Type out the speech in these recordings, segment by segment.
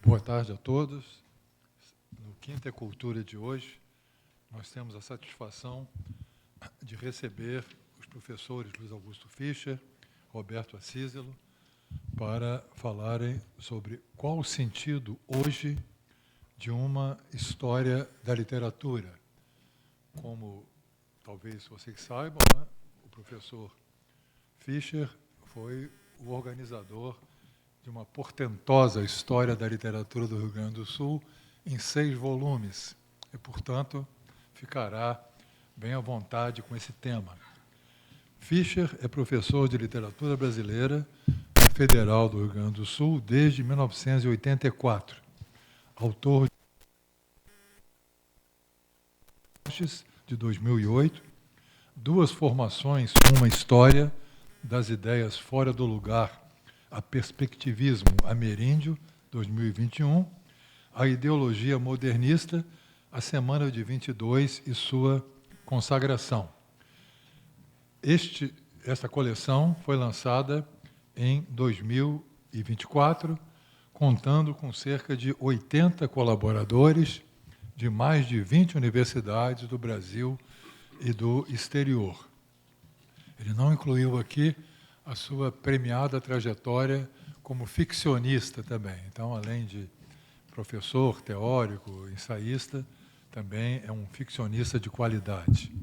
Boa tarde a todos. No Quinta é Cultura de hoje, nós temos a satisfação de receber os professores Luiz Augusto Fischer, Roberto Acíselo, para falarem sobre qual o sentido hoje de uma história da literatura. Como talvez vocês saibam, né, o professor Fischer foi o organizador de uma portentosa história da literatura do Rio Grande do Sul em 6 volumes e, portanto, ficará bem à vontade com esse tema. Fischer é professor de literatura brasileira na Federal do Rio Grande do Sul desde 1984, autor de 2008, 2 formações, uma história das ideias fora do lugar, a perspectivismo ameríndio, 2021, a ideologia modernista, a Semana de 22 e sua consagração. Esta coleção foi lançada em 2024, contando com cerca de 80 colaboradores de mais de 20 universidades do Brasil e do exterior. Ele não incluiu aqui a sua premiada trajetória como ficcionista também. Então, além de professor, teórico, ensaísta, também é um ficcionista de qualidade.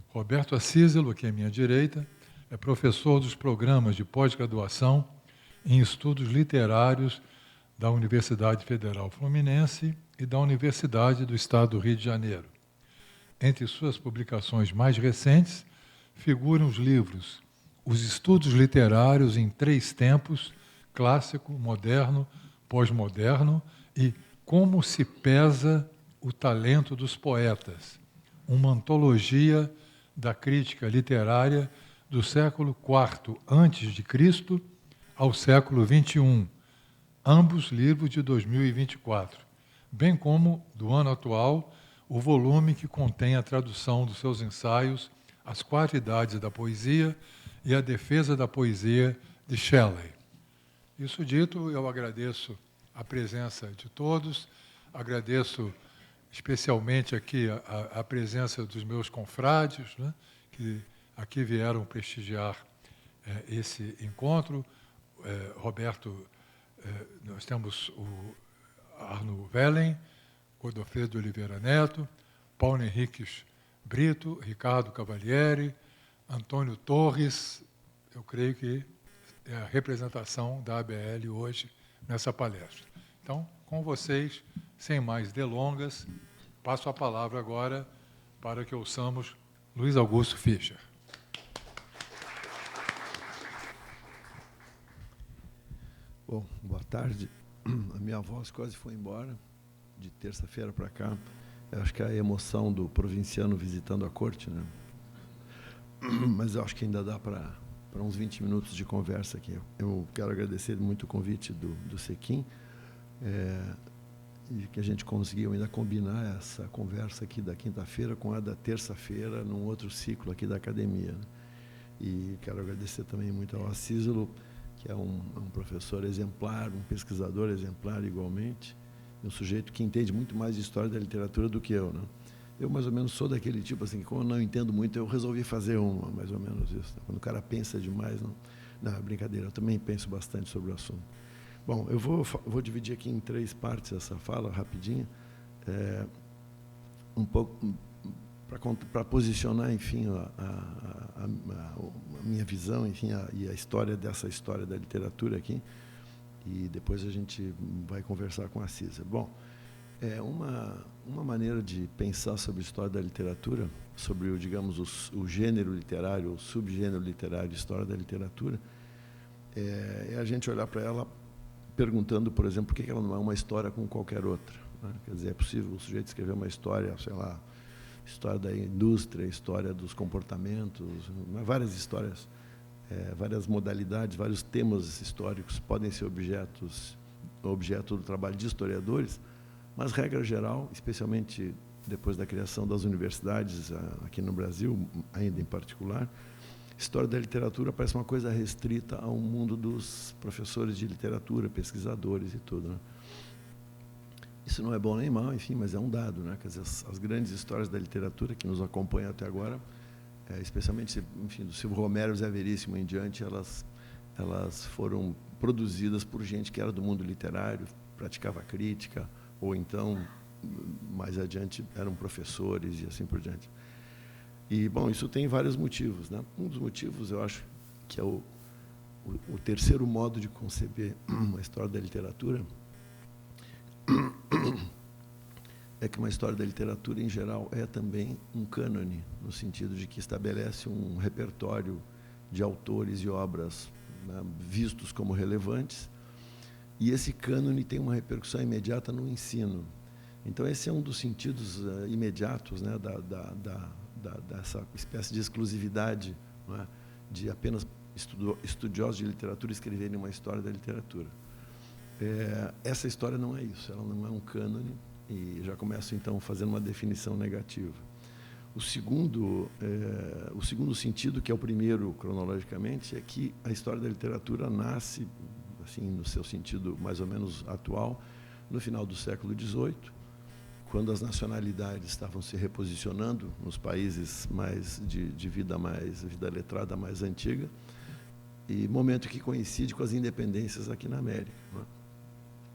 Roberto Acíselo, aqui à minha direita, é professor dos programas de pós-graduação em estudos literários da Universidade Federal Fluminense e da Universidade do Estado do Rio de Janeiro. Entre suas publicações mais recentes, figuram os livros Os Estudos Literários em 3 Tempos, Clássico, Moderno, Pós-Moderno, e Como se Pesa o Talento dos Poetas, uma antologia da crítica literária do século IV a.C. ao século XXI, ambos livros de 2024, bem como, do ano atual, o volume que contém a tradução dos seus ensaios As 4 Idades da Poesia e a Defesa da Poesia de Shelley. Isso dito, eu agradeço a presença de todos, agradeço especialmente aqui a presença dos meus confrades, né, que aqui vieram prestigiar esse encontro. Roberto, nós temos o Arno Wellen, Godofredo de Oliveira Neto, Paulo Henriques Brito, Ricardo Cavalieri, Antônio Torres. Eu creio que é a representação da ABL hoje nessa palestra. Então, com vocês, sem mais delongas, passo a palavra agora para que ouçamos Luiz Augusto Fischer. Bom, boa tarde. A minha voz quase foi embora, de terça-feira para cá. Eu acho que é a emoção do provinciano visitando a corte, né? Mas eu acho que ainda dá para uns 20 minutos de conversa aqui. Eu quero agradecer muito o convite do Sequim, e que a gente conseguiu ainda combinar essa conversa aqui da quinta-feira com a da terça-feira, num outro ciclo aqui da academia, né? E quero agradecer também muito ao Acíselo, que é um professor exemplar, um pesquisador exemplar igualmente, um sujeito que entende muito mais de história da literatura do que eu, né? Eu, mais ou menos, sou daquele tipo, assim, que como eu não entendo muito, eu resolvi fazer uma, mais ou menos isso, né? Quando o cara pensa demais, não, brincadeira, eu também penso bastante sobre o assunto. Bom, eu vou dividir aqui em 3 partes essa fala, rapidinho, um pouco para posicionar, enfim, a minha visão, enfim, e a história dessa história da literatura aqui, e depois a gente vai conversar com a Cisa. Bom, uma maneira de pensar sobre a história da literatura, sobre o gênero literário, o subgênero literário de história da literatura, é a gente olhar para ela perguntando, por exemplo, por que ela não é uma história como qualquer outra, né? Quer dizer, é possível o sujeito escrever uma história, sei lá, história da indústria, história dos comportamentos, várias histórias, várias modalidades, vários temas históricos podem ser objeto do trabalho de historiadores, mas, regra geral, especialmente depois da criação das universidades aqui no Brasil, ainda em particular, história da literatura parece uma coisa restrita ao mundo dos professores de literatura, pesquisadores e tudo, né? Isso não é bom nem mal, enfim, mas é um dado, né? Quer dizer, as grandes histórias da literatura que nos acompanham até agora, especialmente, enfim, do Silvio Romero, Zé Veríssimo em diante, elas foram produzidas por gente que era do mundo literário, praticava crítica, ou então, mais adiante, eram professores e assim por diante. E, bom, isso tem vários motivos, né? Um dos motivos, eu acho, que é o terceiro modo de conceber uma história da literatura, é que uma história da literatura, em geral, é também um cânone, no sentido de que estabelece um repertório de autores e obras, né, vistos como relevantes, e esse cânone tem uma repercussão imediata no ensino. Então, esse é um dos sentidos imediatos, né, dessa espécie de exclusividade, não é, de apenas estudiosos de literatura escreverem uma história da literatura. Essa história não é isso, ela não é um cânone, e já começo, então, fazendo uma definição negativa. O segundo sentido, que é o primeiro cronologicamente, é que a história da literatura nasce, assim, no seu sentido mais ou menos atual, no final do século XVIII, quando as nacionalidades estavam se reposicionando nos países mais de vida letrada mais antiga, e momento que coincide com as independências aqui na América, não é?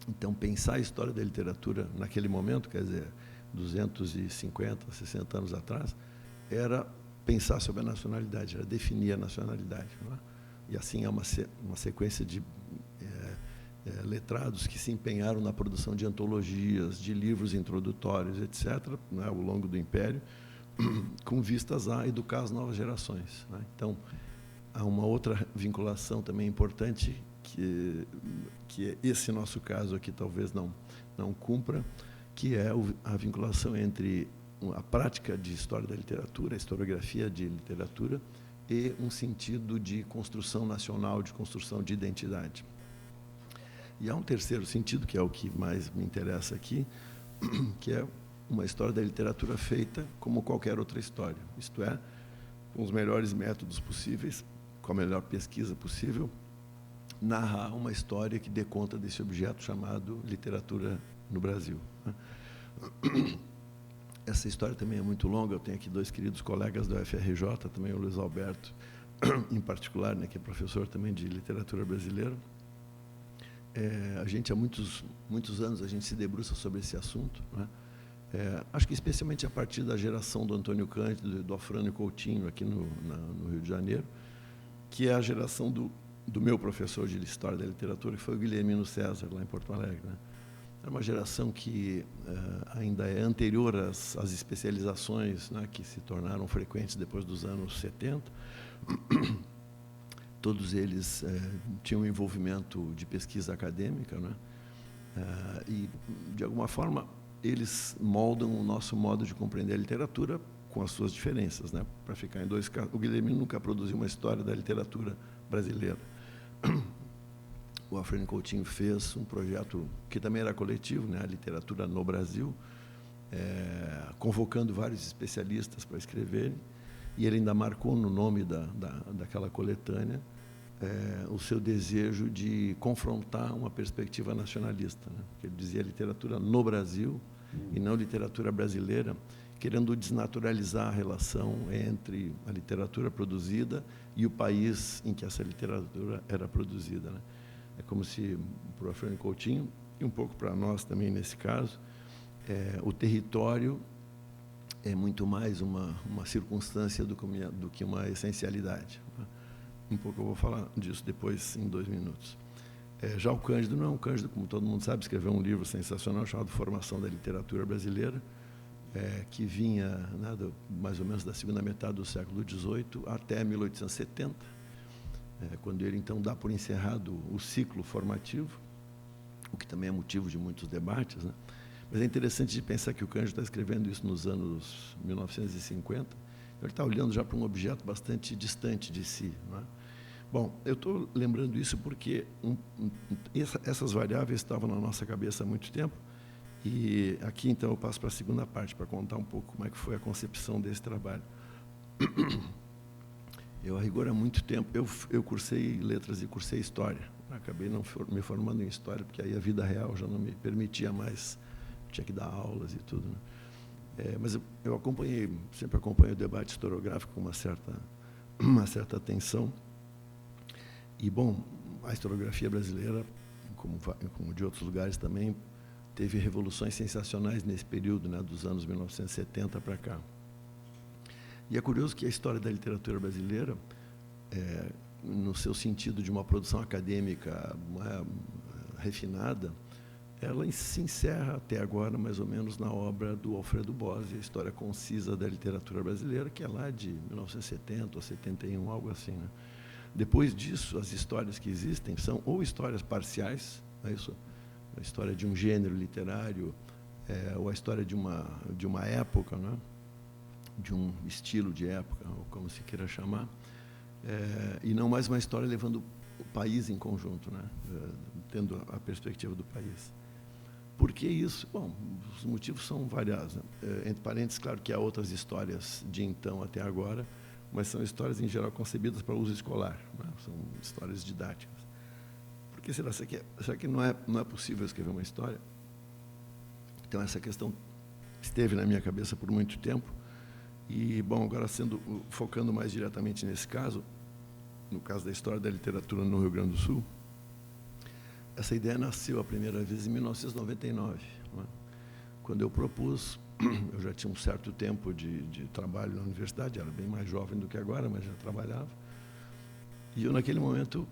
Então, pensar a história da literatura naquele momento, quer dizer, 250, 60 anos atrás, era pensar sobre a nacionalidade, era definir a nacionalidade, não é? E assim é uma sequência de letrados que se empenharam na produção de antologias, de livros introdutórios, etc., né, ao longo do Império, com vistas a educar as novas gerações, né? Então, há uma outra vinculação também importante, que esse nosso caso aqui talvez não cumpra, que é a vinculação entre a prática de história da literatura, a historiografia de literatura, e um sentido de construção nacional, de construção de identidade. E há um terceiro sentido, que é o que mais me interessa aqui, que é uma história da literatura feita como qualquer outra história, isto é, com os melhores métodos possíveis, com a melhor pesquisa possível, narrar uma história que dê conta desse objeto chamado literatura no Brasil, né? Essa história também é muito longa. Eu tenho aqui dois queridos colegas da UFRJ, também o Luiz Alberto, em particular, né, que é professor também de literatura brasileira. A gente, há muitos anos, a gente se debruça sobre esse assunto, né? Acho que especialmente a partir da geração do Antônio Cândido, do Afrânio Coutinho, aqui no Rio de Janeiro, que é a geração do meu professor de História da Literatura, que foi o Guilhermino César, lá em Porto Alegre, né? Era uma geração que ainda é anterior às especializações, né, que se tornaram frequentes depois dos anos 70. Todos eles tinham um envolvimento de pesquisa acadêmica, né? E, de alguma forma, eles moldam o nosso modo de compreender a literatura com as suas diferenças, né? Para ficar em dois casos, o Guilhermino nunca produziu uma história da literatura brasileira. O Afrânio Coutinho fez um projeto que também era coletivo, né, a literatura no Brasil, convocando vários especialistas para escreverem, e ele ainda marcou no nome daquela coletânea o seu desejo de confrontar uma perspectiva nacionalista, né? Ele dizia literatura no Brasil e não literatura brasileira, querendo desnaturalizar a relação entre a literatura produzida e o país em que essa literatura era produzida, né? É como se, para o Afrânio Coutinho, e um pouco para nós também nesse caso, o território é muito mais uma circunstância do que uma essencialidade, né? Um pouco eu vou falar disso depois, em 2 minutos. Já o Cândido não é um Cândido, como todo mundo sabe, escreveu um livro sensacional chamado Formação da Literatura Brasileira, que vinha, né, mais ou menos da segunda metade do século XVIII até 1870, quando ele, então, dá por encerrado o ciclo formativo, o que também é motivo de muitos debates, né? Mas é interessante de pensar que o Cândido está escrevendo isso nos anos 1950, então ele está olhando já para um objeto bastante distante de si, não é? Bom, eu estou lembrando isso porque essas variáveis estavam na nossa cabeça há muito tempo, e aqui, então, eu passo para a segunda parte, para contar um pouco como é que foi a concepção desse trabalho. Eu, a rigor, há muito tempo, eu cursei letras e cursei história. Acabei não me formando em história, porque aí a vida real já não me permitia mais tinha que dar aulas e tudo, né? Mas eu sempre acompanhei o debate historiográfico com uma certa atenção. E, bom, a historiografia brasileira, como de outros lugares também, teve revoluções sensacionais nesse período, né, dos anos 1970 para cá. E é curioso que a história da literatura brasileira, no seu sentido de uma produção acadêmica refinada, ela se encerra até agora, mais ou menos, na obra do Alfredo Bozzi, a História Concisa da Literatura Brasileira, que é lá de 1970 ou 71, algo assim, né? Depois disso, as histórias que existem são ou histórias parciais, é isso, a história de um gênero literário, ou a história de uma época, né? De um estilo de época, ou como se queira chamar, e não mais uma história levando o país em conjunto, né? Tendo a perspectiva do país. Por que isso? Bom, os motivos são variados, né? Entre parênteses, claro que há outras histórias de então até agora, mas são histórias, em geral, concebidas para uso escolar, né? São histórias didáticas. Por que será que não é possível escrever uma história? Então, essa questão esteve na minha cabeça por muito tempo. E, bom, agora focando mais diretamente nesse caso, no caso da história da literatura no Rio Grande do Sul, essa ideia nasceu a primeira vez em 1999, né? Quando eu propus. Eu já tinha um certo tempo de trabalho na universidade, era bem mais jovem do que agora, mas já trabalhava. E eu, naquele momento,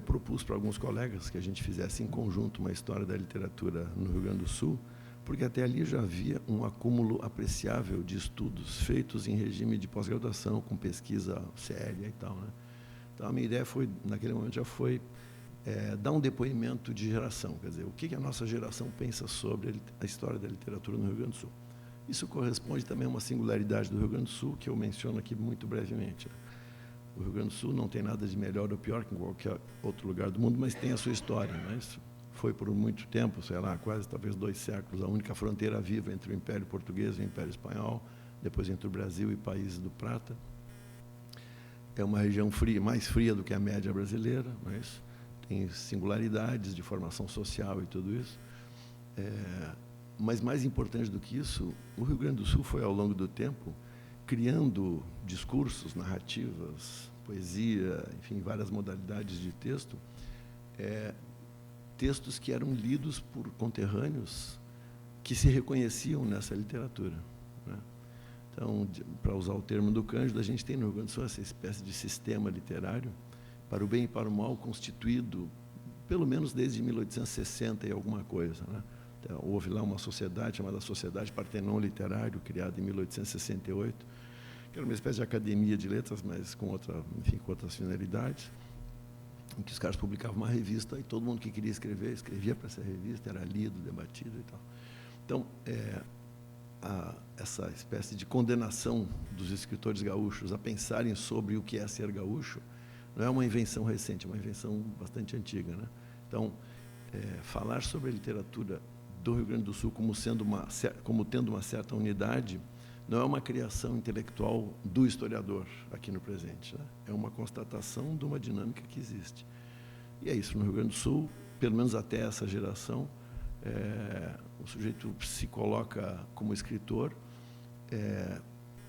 propus para alguns colegas que a gente fizesse em conjunto uma história da literatura no Rio Grande do Sul, porque até ali já havia um acúmulo apreciável de estudos feitos em regime de pós-graduação, com pesquisa séria e tal, né? Então, a minha ideia naquele momento, já foi dar um depoimento de geração, quer dizer, o que a nossa geração pensa sobre a história da literatura no Rio Grande do Sul. Isso corresponde também a uma singularidade do Rio Grande do Sul, que eu menciono aqui muito brevemente. O Rio Grande do Sul não tem nada de melhor ou pior que em qualquer outro lugar do mundo, mas tem a sua história, né? Isso foi por muito tempo, sei lá, quase talvez 2 séculos, a única fronteira viva entre o Império Português e o Império Espanhol, depois entre o Brasil e países do Prata. É uma região fria, mais fria do que a média brasileira, não é isso? Tem singularidades de formação social e tudo isso. Mas, mais importante do que isso, o Rio Grande do Sul foi, ao longo do tempo, criando discursos, narrativas, poesia, enfim, várias modalidades de texto, textos que eram lidos por conterrâneos que se reconheciam nessa literatura, né? Então, para usar o termo do Cândido, a gente tem no Rio Grande do Sul essa espécie de sistema literário, para o bem e para o mal, constituído, pelo menos desde 1860 e alguma coisa, né? Então, houve lá uma sociedade chamada Sociedade Partenon Literário, criada em 1868, que era uma espécie de academia de letras, mas com outras finalidades, em que os caras publicavam uma revista e todo mundo que queria escrever, escrevia para essa revista, era lido, debatido e tal. Então, essa espécie de condenação dos escritores gaúchos a pensarem sobre o que é ser gaúcho não é uma invenção recente, é uma invenção bastante antiga, né? Então, falar sobre a literatura do Rio Grande do Sul como tendo uma certa unidade não é uma criação intelectual do historiador aqui no presente, né? É uma constatação de uma dinâmica que existe. E é isso, no Rio Grande do Sul, pelo menos até essa geração, o sujeito se coloca como escritor,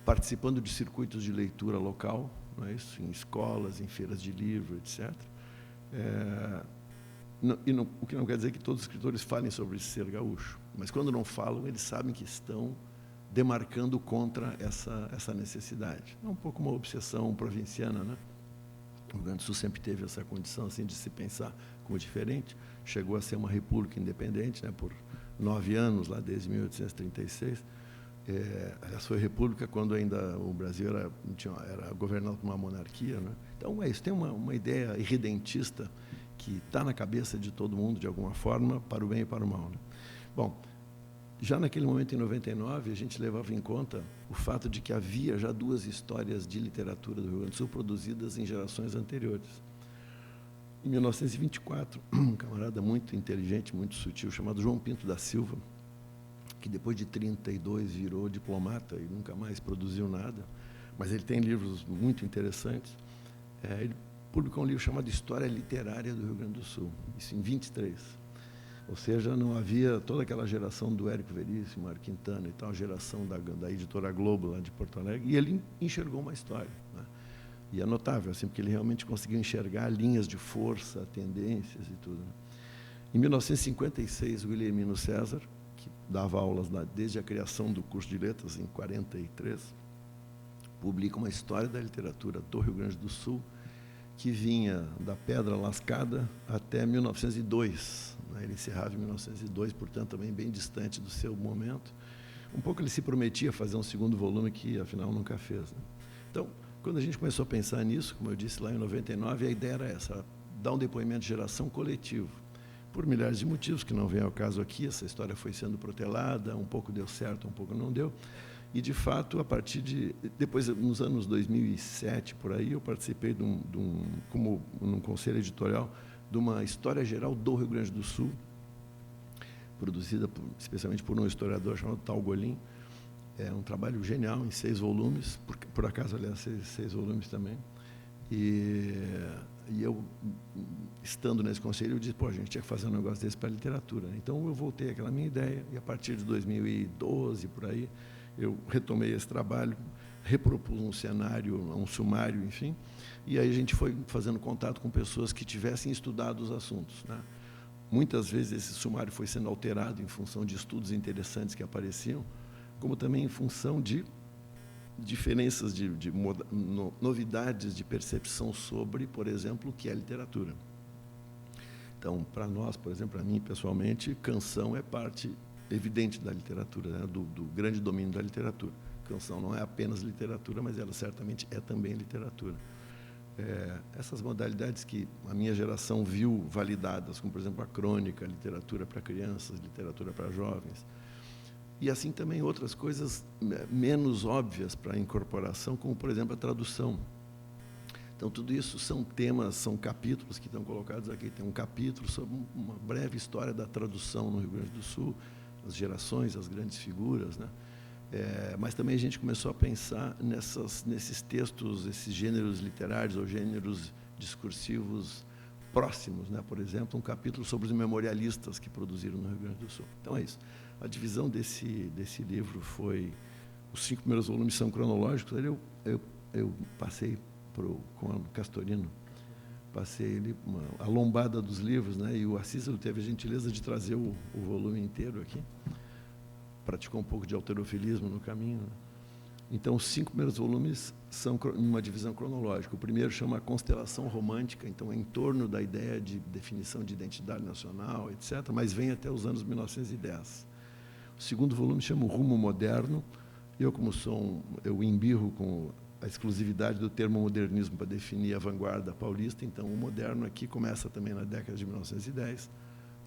participando de circuitos de leitura local, não é isso? Em escolas, em feiras de livro, etc. O que não quer dizer que todos os escritores falem sobre ser gaúcho, mas quando não falam, eles sabem que estão demarcando contra essa necessidade. É um pouco uma obsessão provinciana, né? O Rio Grande do Sul sempre teve essa condição assim, de se pensar como diferente. Chegou a ser uma república independente, né, por 9 anos, lá desde 1836. Essa foi república quando ainda o Brasil era governado por uma monarquia, né? Então, isso tem uma ideia irredentista que está na cabeça de todo mundo, de alguma forma, para o bem e para o mal, né? Bom, já naquele momento, em 99, a gente levava em conta o fato de que havia já 2 histórias de literatura do Rio Grande do Sul produzidas em gerações anteriores. Em 1924, um camarada muito inteligente, muito sutil, chamado João Pinto da Silva, que depois de 32 virou diplomata e nunca mais produziu nada, mas ele tem livros muito interessantes. Ele publicou um livro chamado História Literária do Rio Grande do Sul, isso em 23. Ou seja, não havia toda aquela geração do Érico Veríssimo, Mário Quintana e tal, a geração da editora Globo, lá de Porto Alegre, e ele enxergou uma história, né? E é notável, assim, porque ele realmente conseguiu enxergar linhas de força, tendências e tudo, né? Em 1956, o Guilhermino César, que dava aulas lá desde a criação do curso de letras, em 43, publica uma história da literatura do Rio Grande do Sul, que vinha da Pedra Lascada até 1902. Né? Ele encerrava em 1902, portanto, também bem distante do seu momento. Um pouco ele se prometia fazer um segundo volume, que, afinal, nunca fez, né? Então, quando a gente começou a pensar nisso, como eu disse lá em 99, a ideia era essa, dar um depoimento de geração coletivo. Por milhares de motivos, que não vem ao caso aqui, essa história foi sendo protelada, um pouco deu certo, um pouco não deu. E, de fato, a partir de... Depois, nos anos 2007, por aí, eu participei como num conselho editorial de uma história geral do Rio Grande do Sul, produzida especialmente por um historiador chamado Tal Golim. É um trabalho genial, em 6 volumes, por acaso, aliás, 6 volumes também. E eu, estando nesse conselho, eu disse, pô, a gente tinha que fazer um negócio desse para a literatura. Então, eu voltei àquela minha ideia, e a partir de 2012, por aí, eu retomei esse trabalho, repropus um cenário, um sumário, enfim, e aí a gente foi fazendo contato com pessoas que tivessem estudado os assuntos, né? Muitas vezes esse sumário foi sendo alterado em função de estudos interessantes que apareciam, como também em função de diferenças, novidades de percepção sobre, por exemplo, o que é literatura. Então, para nós, por exemplo, para mim, pessoalmente, canção é parte evidente da literatura, né? do grande domínio da literatura. Canção não é apenas literatura, mas ela certamente é também literatura. Essas modalidades que a minha geração viu validadas, como, por exemplo, a crônica, a literatura para crianças, literatura para jovens, e assim também outras coisas menos óbvias para a incorporação, como, por exemplo, a tradução. Então, tudo isso são temas, são capítulos que estão colocados aqui. Tem um capítulo sobre uma breve história da tradução no Rio Grande do Sul, as gerações, as grandes figuras, né? Mas também a gente começou a pensar nesses textos, esses gêneros literários ou gêneros discursivos próximos, né? Por exemplo, um capítulo sobre os memorialistas que produziram no Rio Grande do Sul. Então, é isso. A divisão desse livro foi... Os 5 primeiros volumes são cronológicos. Eu passei com o Castorino, passei ali a lombada dos livros, né? E o Assis teve a gentileza de trazer o volume inteiro aqui. Praticou um pouco de alterofilismo no caminho, né? Então, os 5 primeiros volumes são uma divisão cronológica. O primeiro chama Constelação Romântica, então é em torno da ideia de definição de identidade nacional, etc., mas vem até os anos 1910. O segundo volume chama O Rumo Moderno. Eu, como eu embirro com a exclusividade do termo modernismo para definir a vanguarda paulista, então o moderno aqui começa também na década de 1910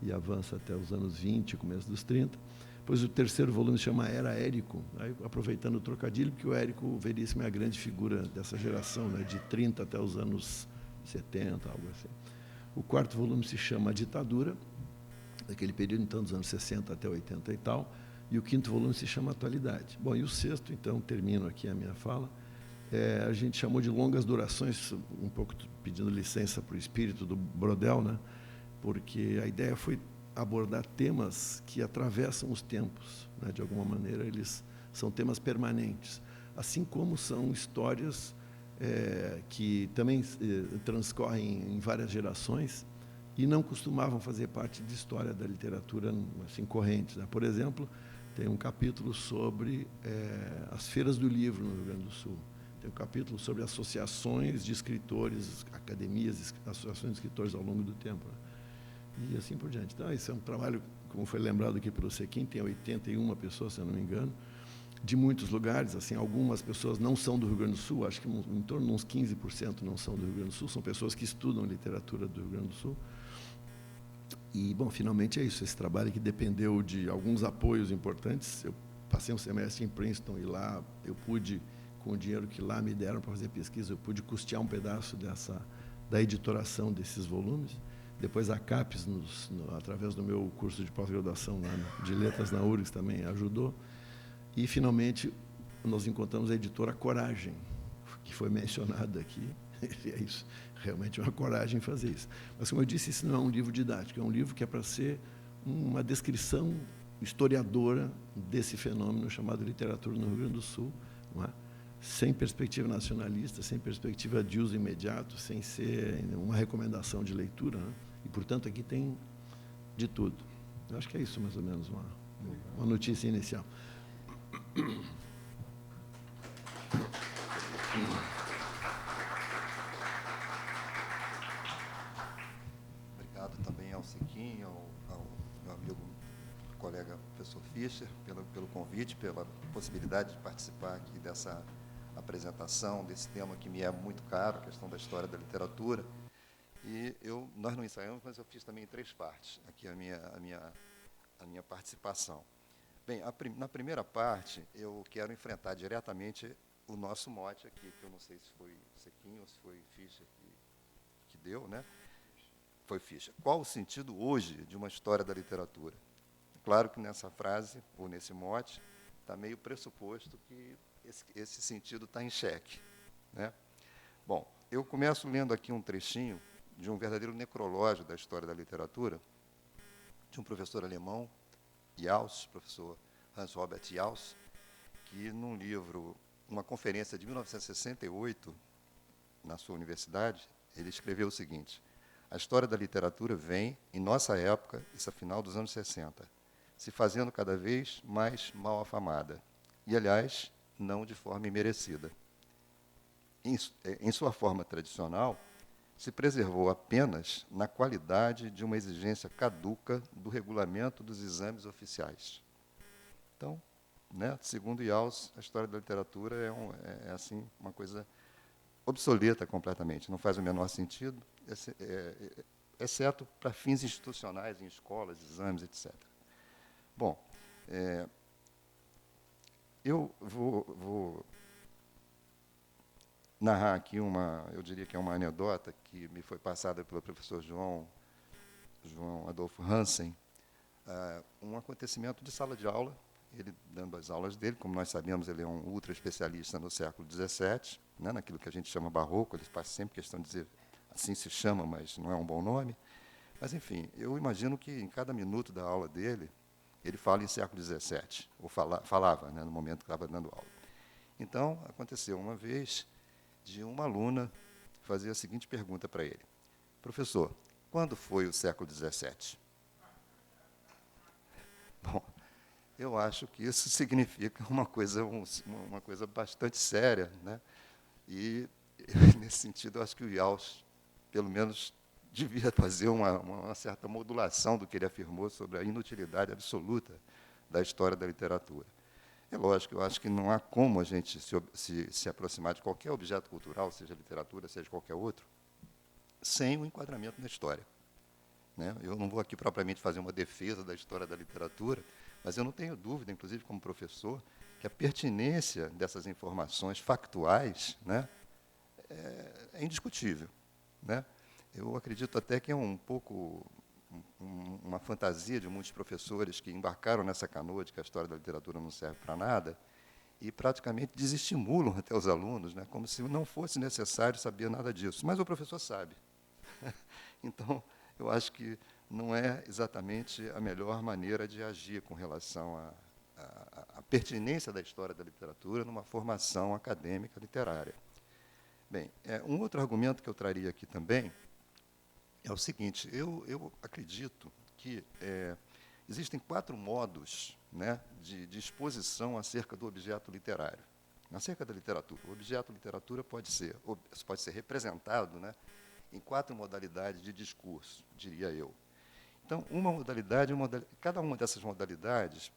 e avança até os anos 20, começo dos 30. Depois o terceiro volume se chama Era Érico, aí, aproveitando o trocadilho, porque o Érico Veríssimo é a grande figura dessa geração, né, de 30 até os anos 70, algo assim. O quarto volume se chama A Ditadura, daquele período, então, dos anos 60 até 80 e tal, e o quinto volume se chama Atualidade. Bom, e o sexto, então, termino aqui a minha fala, a gente chamou de Longas Durações, um pouco pedindo licença para o espírito do Brodel, né, porque a ideia foi abordar temas que atravessam os tempos, né? De alguma maneira, eles são temas permanentes, assim como são histórias que também transcorrem em várias gerações e não costumavam fazer parte de história da literatura assim, corrente, né? Por exemplo, tem um capítulo sobre as feiras do livro no Rio Grande do Sul, tem um capítulo sobre associações de escritores, academias, associações de escritores ao longo do tempo, né? E assim por diante. Então, esse é um trabalho, como foi lembrado aqui pelo Sequim, tem 81 pessoas, se eu não me engano, de muitos lugares. Assim, algumas pessoas não são do Rio Grande do Sul, acho que em torno de uns 15% não são do Rio Grande do Sul, são pessoas que estudam literatura do Rio Grande do Sul. E, bom, finalmente é isso, esse trabalho que dependeu de alguns apoios importantes. Eu passei um semestre em Princeton e lá eu pude, com o dinheiro que lá me deram para fazer pesquisa, eu pude custear um pedaço da editoração desses volumes. Depois a CAPES, através do meu curso de pós-graduação de letras na URGS, também ajudou. E, finalmente, nós encontramos a editora Coragem, que foi mencionada aqui. E é isso, realmente é uma coragem fazer isso. Mas, como eu disse, isso não é um livro didático, é um livro que é para ser uma descrição historiadora desse fenômeno chamado literatura no Rio Grande do Sul, não é? Sem perspectiva nacionalista, sem perspectiva de uso imediato, sem ser uma recomendação de leitura, né? E, portanto, aqui tem de tudo. Eu acho que é isso, mais ou menos, uma notícia inicial. Obrigado também ao Siquinho, ao meu amigo, colega professor Fischer, pelo convite, pela possibilidade de participar aqui dessa apresentação, desse tema que me é muito caro, a questão da história da literatura. E nós não ensaiamos, mas eu fiz também em 3 partes, aqui a minha participação. Bem, na primeira parte, eu quero enfrentar diretamente o nosso mote aqui, que eu não sei se foi Sequinho ou se foi Fischer que deu, né? Foi Fischer. Qual o sentido hoje de uma história da literatura? Claro que nessa frase, ou nesse mote, está meio pressuposto que esse sentido está em xeque, né? Bom, eu começo lendo aqui um trechinho de um verdadeiro necrológio da história da literatura, de um professor alemão, Jauss, professor Hans Robert Jauss, que num livro, uma conferência de 1968, na sua universidade, ele escreveu o seguinte: a história da literatura vem, em nossa época, isso é final dos anos 60, se fazendo cada vez mais mal afamada, e, aliás, não de forma imerecida. Em sua forma tradicional, se preservou apenas na qualidade de uma exigência caduca do regulamento dos exames oficiais. Então, né, segundo Jauss, a história da literatura é assim, uma coisa obsoleta completamente, não faz o menor sentido, exceto para fins institucionais, em escolas, exames, etc. Bom, eu vou narrar aqui eu diria que é uma anedota que me foi passada pelo professor João Adolfo Hansen, um acontecimento de sala de aula, ele dando as aulas dele, como nós sabemos, ele é um ultra especialista no século XVII, né, naquilo que a gente chama barroco, ele faz sempre questão de dizer, assim se chama, mas não é um bom nome. Mas, enfim, eu imagino que em cada minuto da aula dele, ele fala em século XVII, ou falava, né, no momento que estava dando aula. Então, aconteceu uma vez de uma aluna fazer a seguinte pergunta para ele: professor, quando foi o século XVII? Bom, eu acho que isso significa uma coisa bastante séria, né? E, nesse sentido, eu acho que o Jauss, pelo menos, devia fazer uma certa modulação do que ele afirmou sobre a inutilidade absoluta da história da literatura. É lógico, eu acho que não há como a gente se aproximar de qualquer objeto cultural, seja literatura, seja qualquer outro, sem o enquadramento na história, né? Eu não vou aqui propriamente fazer uma defesa da história da literatura, mas eu não tenho dúvida, inclusive como professor, que a pertinência dessas informações factuais, né, é indiscutível, né? Eu acredito até que é um pouco uma fantasia de muitos professores que embarcaram nessa canoa de que a história da literatura não serve para nada e praticamente desestimulam até os alunos, né, como se não fosse necessário saber nada disso. Mas o professor sabe. Então, eu acho que não é exatamente a melhor maneira de agir com relação à pertinência da história da literatura numa formação acadêmica literária. Bem, um outro argumento que eu traria aqui também é o seguinte: eu acredito que existem 4 modos, né, de exposição acerca do objeto literário, acerca da literatura. O objeto literatura pode ser representado, né, em 4 modalidades de discurso, diria eu. Então, cada uma dessas modalidades,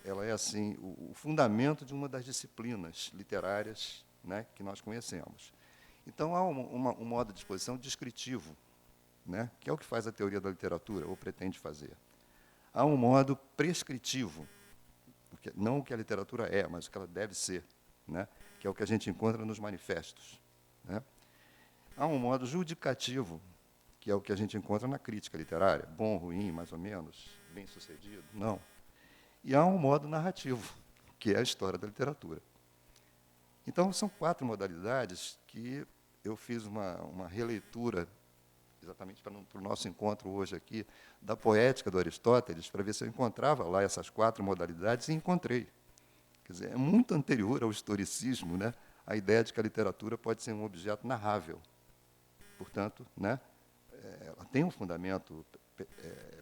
ela é assim o fundamento de uma das disciplinas literárias, né, que nós conhecemos. Então, há um modo de exposição descritivo, né, que é o que faz a teoria da literatura, ou pretende fazer. Há um modo prescritivo, não o que a literatura é, mas o que ela deve ser, né, que é o que a gente encontra nos manifestos, né? Há um modo judicativo, que é o que a gente encontra na crítica literária, bom, ruim, mais ou menos, bem-sucedido, não. E há um modo narrativo, que é a história da literatura. Então, são 4 modalidades que eu fiz uma releitura exatamente para o nosso encontro hoje aqui, da poética do Aristóteles, para ver se eu encontrava lá essas 4 modalidades, e encontrei. Quer dizer, é muito anterior ao historicismo, né, a ideia de que a literatura pode ser um objeto narrável. Portanto, né, ela tem um fundamento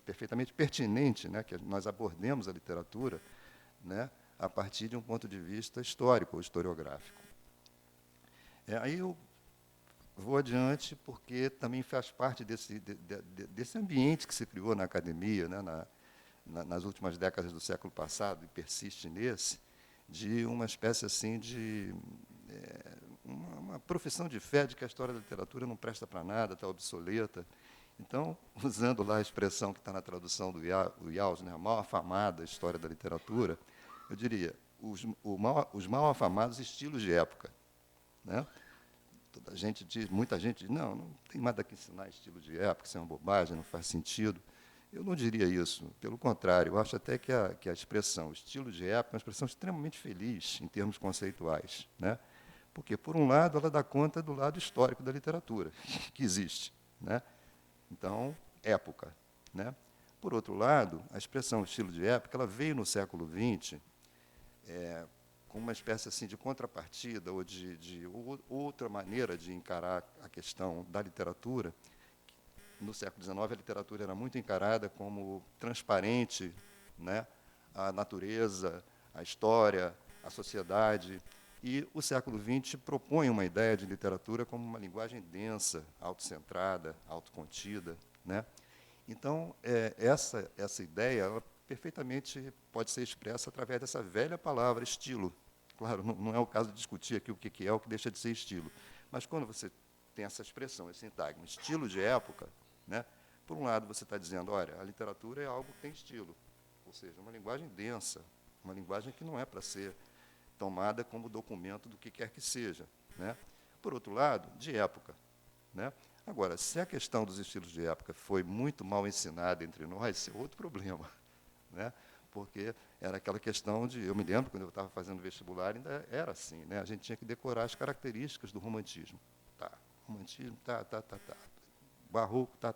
perfeitamente pertinente, né, que nós abordemos a literatura, né, a partir de um ponto de vista histórico ou historiográfico. Aí eu vou adiante porque também faz parte desse ambiente que se criou na academia, né, nas últimas décadas do século passado, e persiste nesse, de uma espécie assim de uma profissão de fé de que a história da literatura não presta para nada, está obsoleta. Então, usando lá a expressão que está na tradução do Yaus, né, a mal afamada história da literatura, eu diria, os mal afamados estilos de época. Né? Muita gente diz, não tem nada que ensinar estilo de época, isso é uma bobagem, não faz sentido. Eu não diria isso, pelo contrário, eu acho até que a expressão estilo de época é uma expressão extremamente feliz em termos conceituais. Né? Porque, por um lado, ela dá conta do lado histórico da literatura, que existe. Né? Então, época. Né? Por outro lado, a expressão estilo de época ela veio no século XX com uma espécie assim de contrapartida ou de outra maneira de encarar a questão da literatura. No século XIX, a literatura era muito encarada como transparente, né? A natureza, a história, a sociedade. E o século XX propõe uma ideia de literatura como uma linguagem densa, autocentrada, autocontida. Né? Então, essa ideia ela perfeitamente pode ser expressa através dessa velha palavra, estilo. Claro, não é o caso de discutir aqui o que é, o que deixa de ser estilo. Mas quando você tem essa expressão, esse sintagma, estilo de época, né, por um lado você está dizendo, olha, a literatura é algo que tem estilo, ou seja, uma linguagem densa, uma linguagem que não é para ser tomada como documento do que quer que seja. Né? Por outro lado, de época. Né? Agora, se a questão dos estilos de época foi muito mal ensinada entre nós, isso é outro problema. Né? Porque era aquela questão de... Eu me lembro, quando eu estava fazendo vestibular, ainda era assim. Né? A gente tinha que decorar as características do romantismo. Tá, romantismo, tá. Barroco, tá.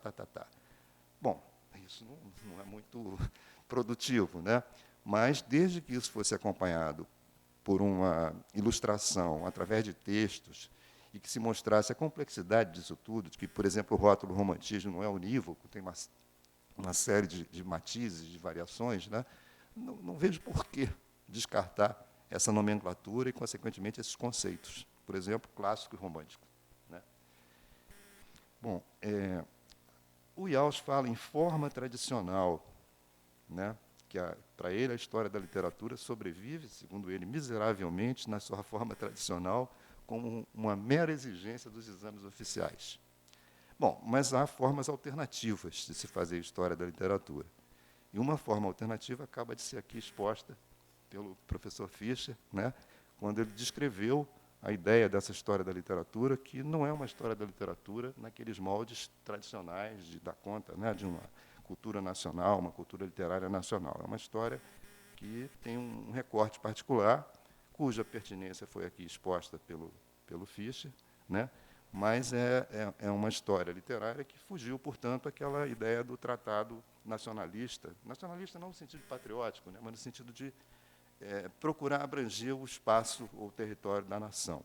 Bom, isso não é muito produtivo. Né? Mas, desde que isso fosse acompanhado por uma ilustração, através de textos, e que se mostrasse a complexidade disso tudo, de que, por exemplo, o rótulo romantismo não é unívoco, tem uma série de matizes, de variações, né? Não vejo por que descartar essa nomenclatura e, consequentemente, esses conceitos. Por exemplo, clássico e romântico. Né? Bom, o Yaus fala em forma tradicional, né? Que, para ele, a história da literatura sobrevive, segundo ele, miseravelmente, na sua forma tradicional, como uma mera exigência dos exames oficiais. Bom, mas há formas alternativas de se fazer história da literatura. E uma forma alternativa acaba de ser aqui exposta pelo professor Fischer, né, quando ele descreveu a ideia dessa história da literatura, que não é uma história da literatura naqueles moldes tradicionais de dar conta, né, de uma cultura nacional, uma cultura literária nacional. É uma história que tem um recorte particular, cuja pertinência foi aqui exposta pelo Fischer, né? Mas é uma história literária que fugiu, portanto, àquela ideia do tratado nacionalista não no sentido patriótico, né? Mas no sentido de procurar abranger o espaço ou o território da nação.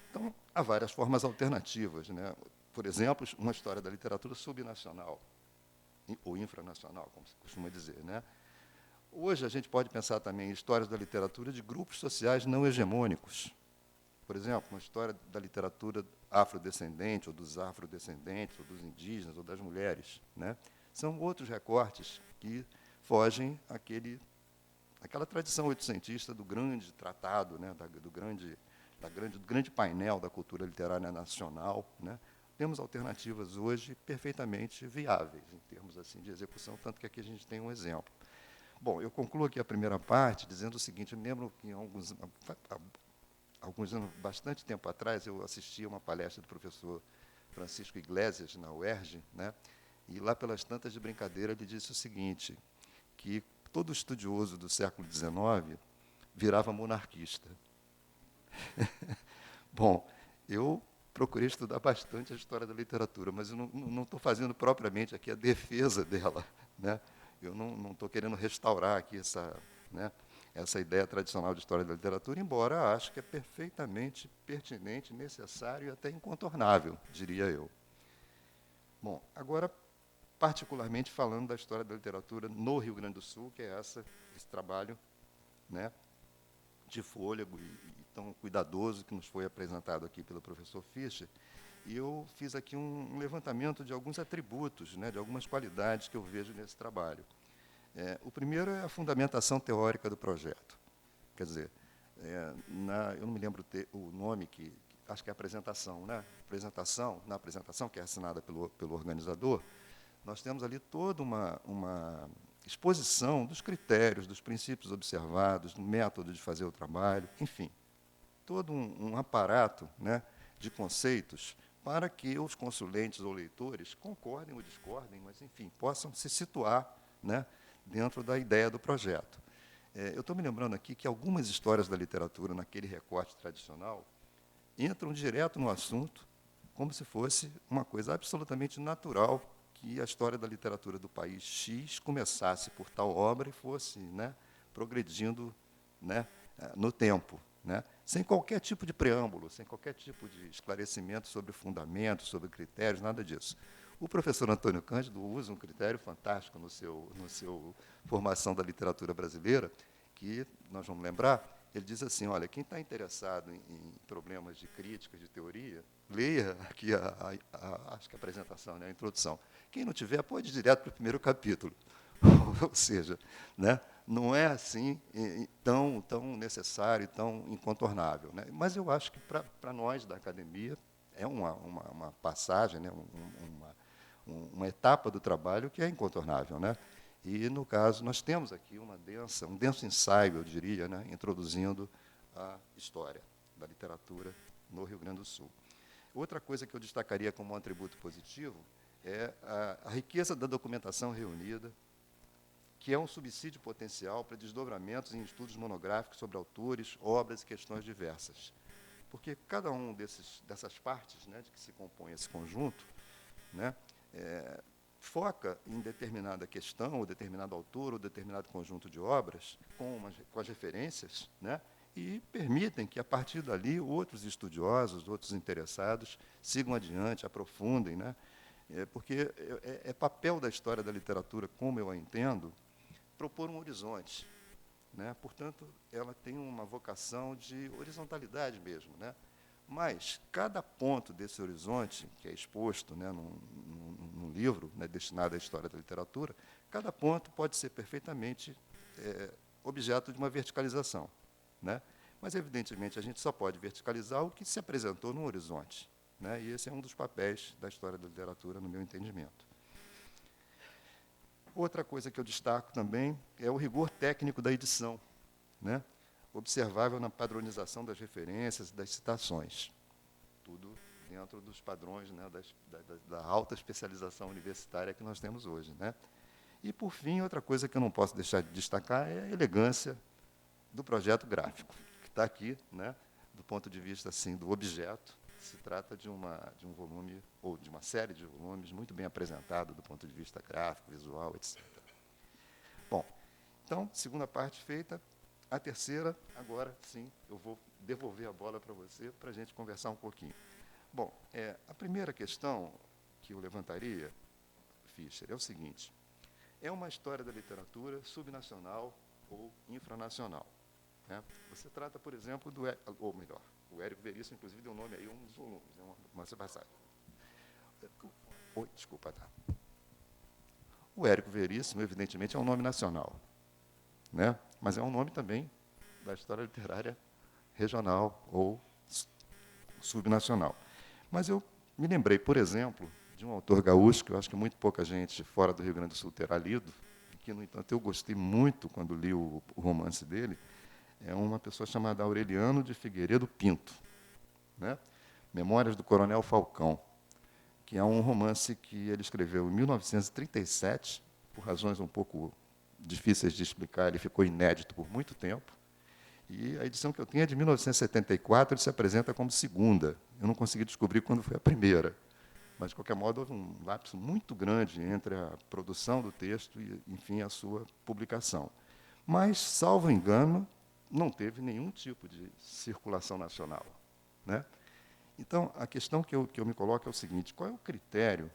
Então, há várias formas alternativas. Né? Por exemplo, uma história da literatura subnacional, ou infranacional, como se costuma dizer. Né? Hoje, a gente pode pensar também em histórias da literatura de grupos sociais não hegemônicos. Por exemplo, uma história da literatura afrodescendente, ou dos afrodescendentes, ou dos indígenas, ou das mulheres. Né? São outros recortes que fogem àquela tradição oitocentista do grande tratado, né? do grande painel da cultura literária nacional. Né? Temos alternativas hoje perfeitamente viáveis, em termos assim, de execução, tanto que aqui a gente tem um exemplo. Bom, eu concluo aqui a primeira parte dizendo o seguinte, eu me lembro que alguns anos, bastante tempo atrás, eu assisti a uma palestra do professor Francisco Iglesias, na UERJ, né? E lá pelas tantas de brincadeira ele disse o seguinte, que todo estudioso do século XIX virava monarquista. Bom, eu procurei estudar bastante a história da literatura, mas eu não estou fazendo propriamente aqui a defesa dela, né? Eu não estou querendo restaurar aqui né, essa ideia tradicional de história da literatura, embora acho que é perfeitamente pertinente, necessário e até incontornável, diria eu. Bom, agora, particularmente falando da história da literatura no Rio Grande do Sul, que é esse trabalho, né, de fôlego e tão cuidadoso que nos foi apresentado aqui pelo professor Fischer, e eu fiz aqui um levantamento de alguns atributos, né, de algumas qualidades que eu vejo nesse trabalho. O primeiro é a fundamentação teórica do projeto. Quer dizer, eu não me lembro o nome, acho que é a apresentação, né? Na apresentação, que é assinada pelo organizador, nós temos ali toda uma exposição dos critérios, dos princípios observados, do método de fazer o trabalho, enfim, todo um aparato, né, de conceitos para que os consulentes ou leitores concordem ou discordem, mas, enfim, possam se situar, né, dentro da ideia do projeto. Eu estou me lembrando aqui que algumas histórias da literatura, naquele recorte tradicional, entram direto no assunto, como se fosse uma coisa absolutamente natural que a história da literatura do país X começasse por tal obra e fosse, né, progredindo, né, no tempo, né, sem qualquer tipo de preâmbulo, sem qualquer tipo de esclarecimento sobre fundamentos, sobre critérios, nada disso. O professor Antônio Cândido usa um critério fantástico no seu formação da literatura brasileira, que nós vamos lembrar. Ele diz assim, olha, quem está interessado em problemas de crítica, de teoria, leia aqui acho que a apresentação, né, a introdução. Quem não tiver, pode ir direto para o primeiro capítulo. Ou seja, né, não é assim tão necessário, tão incontornável, né? Mas eu acho que, para nós da academia, é uma passagem, né, uma etapa do trabalho que é incontornável, né? E, no caso, nós temos aqui um denso ensaio, eu diria, né, introduzindo a história da literatura no Rio Grande do Sul. Outra coisa que eu destacaria como um atributo positivo é a riqueza da documentação reunida, que é um subsídio potencial para desdobramentos em estudos monográficos sobre autores, obras e questões diversas. Porque cada um dessas partes, né, de que se compõe esse conjunto, né, foca em determinada questão, ou determinado autor, ou determinado conjunto de obras, com as referências, né, e permitem que, a partir dali, outros estudiosos, outros interessados, sigam adiante, aprofundem, né, porque é papel da história da literatura, como eu a entendo, propor um horizonte, né? Portanto, ela tem uma vocação de horizontalidade mesmo, né? Mas cada ponto desse horizonte, que é exposto, né, num livro, né, destinado à história da literatura, cada ponto pode ser perfeitamente objeto de uma verticalização, né? Mas, evidentemente, a gente só pode verticalizar o que se apresentou no horizonte, né? E esse é um dos papéis da história da literatura, no meu entendimento. Outra coisa que eu destaco também é o rigor técnico da edição, né, observável na padronização das referências e das citações. Tudo dentro dos padrões, né, da alta especialização universitária que nós temos hoje, né. E, por fim, outra coisa que eu não posso deixar de destacar é a elegância do projeto gráfico, que está aqui, né, do ponto de vista assim, do objeto. Se trata de um volume, ou de uma série de volumes, muito bem apresentado do ponto de vista gráfico, visual, etc. Bom, então, segunda parte feita. A terceira, agora sim, eu vou devolver a bola para você, para a gente conversar um pouquinho. Bom, a primeira questão que eu levantaria, Fischer, é o seguinte. É uma história da literatura subnacional ou infranacional, né? Você trata, por exemplo, ou melhor, o Érico Veríssimo, inclusive, deu nome aí a um dos volumes, né, uma passagem. Desculpa, tá. O Érico Veríssimo, evidentemente, é um nome nacional, né? Mas é um nome também da história literária regional ou subnacional. Mas eu me lembrei, por exemplo, de um autor gaúcho, que eu acho que muito pouca gente fora do Rio Grande do Sul terá lido, que, no entanto, eu gostei muito quando li o romance dele. É uma pessoa chamada Aureliano de Figueiredo Pinto, né? Memórias do Coronel Falcão, que é um romance que ele escreveu em 1937, por razões um pouco difíceis de explicar, ele ficou inédito por muito tempo, E a edição que eu tenho é de 1974, ele se apresenta como segunda. Eu não consegui descobrir quando foi a primeira. Mas, de qualquer modo, houve um lapso muito grande entre a produção do texto e, enfim, a sua publicação. Mas, salvo engano, não teve nenhum tipo de circulação nacional, né? Então, a questão que eu me coloco é o seguinte: qual é o critério?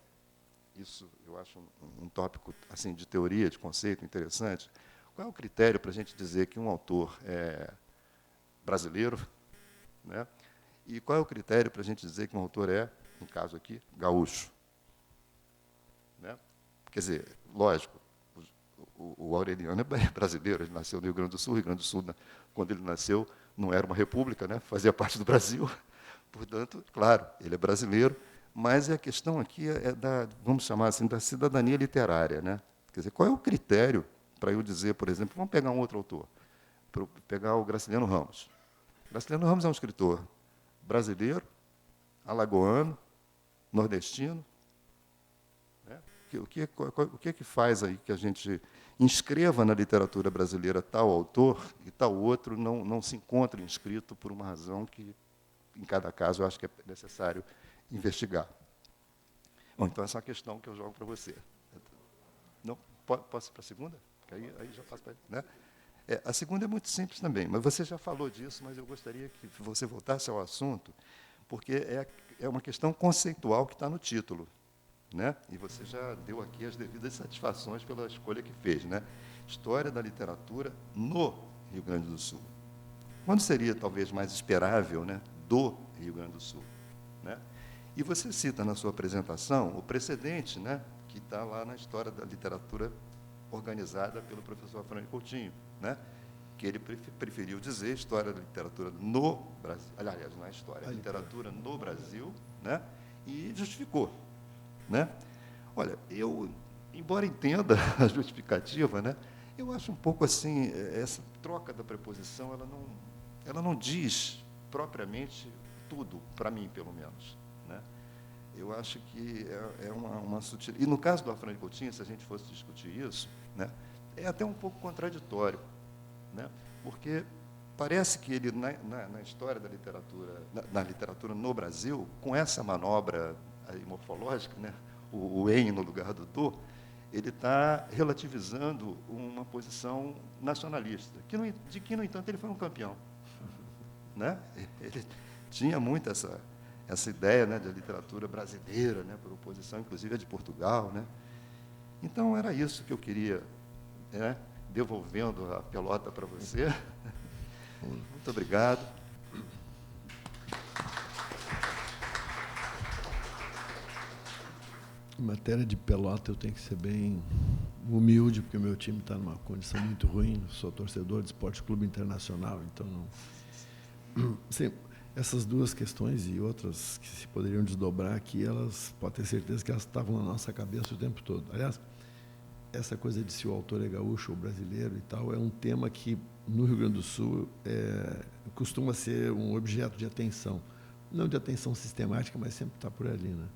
Isso eu acho um tópico assim, de teoria, de conceito interessante. Qual é o critério para a gente dizer que um autor é brasileiro, né? E qual é o critério para a gente dizer que um autor é, no caso aqui, gaúcho? Né? Quer dizer, lógico, o Aureliano é brasileiro, ele nasceu no Rio Grande do Sul. O Rio Grande do Sul, quando ele nasceu, não era uma república, né? Fazia parte do Brasil. Portanto, claro, ele é brasileiro, mas a questão aqui é da, vamos chamar assim, da cidadania literária, né? Quer dizer, qual é o critério para eu dizer, por exemplo, vamos pegar um outro autor, para pegar o Graciliano Ramos. Graciliano Ramos é um escritor brasileiro, alagoano, nordestino. Né? O que é que faz aí que a gente inscreva na literatura brasileira tal autor e tal outro não se encontre inscrito por uma razão que, em cada caso, eu acho que é necessário investigar. Bom, então, essa é uma questão que eu jogo para você. Não, posso ir para a segunda? Aí já passo para ele, né? A segunda é muito simples também, mas você já falou disso, mas eu gostaria que você voltasse ao assunto, porque é uma questão conceitual que está no título, né? E você já deu aqui as devidas satisfações pela escolha que fez, né? História da literatura no Rio Grande do Sul. Quando seria, talvez, mais esperável, né, do Rio Grande do Sul? Né? E você cita na sua apresentação o precedente, né, que está lá na História da Literatura organizada pelo professor Afrânio Coutinho, né, que ele preferiu dizer História da Literatura no Brasil, aliás, não é História, é Literatura no Brasil, né, e justificou. Né? Olha, eu, embora entenda a justificativa, né, eu acho um pouco assim, essa troca da preposição, ela não diz propriamente tudo, para mim, pelo menos. Né? Eu acho que é uma sutileza. E, no caso do Afrânio Coutinho, se a gente fosse discutir isso, né, é até um pouco contraditório, né, porque parece que ele, na história da literatura, na literatura no Brasil, com essa manobra aí morfológica, né, o em no lugar do do, ele está relativizando uma posição nacionalista, de que, no entanto, ele foi um campeão. Né? Ele tinha muito essa ideia, né, de literatura brasileira, né, por oposição, inclusive, a de Portugal. Né? Então, era isso que eu queria, né, devolvendo a pelota para você. Muito obrigado. Em matéria de pelota, eu tenho que ser bem humilde, porque o meu time está numa condição muito ruim. Sou torcedor de Esporte Clube Internacional, então não... Sim, essas duas questões e outras que se poderiam desdobrar aqui, elas, pode ter certeza que elas estavam na nossa cabeça o tempo todo. Aliás, essa coisa de se o autor é gaúcho ou brasileiro e tal, é um tema que, no Rio Grande do Sul, costuma ser um objeto de atenção. Não de atenção sistemática, mas sempre está por ali, né?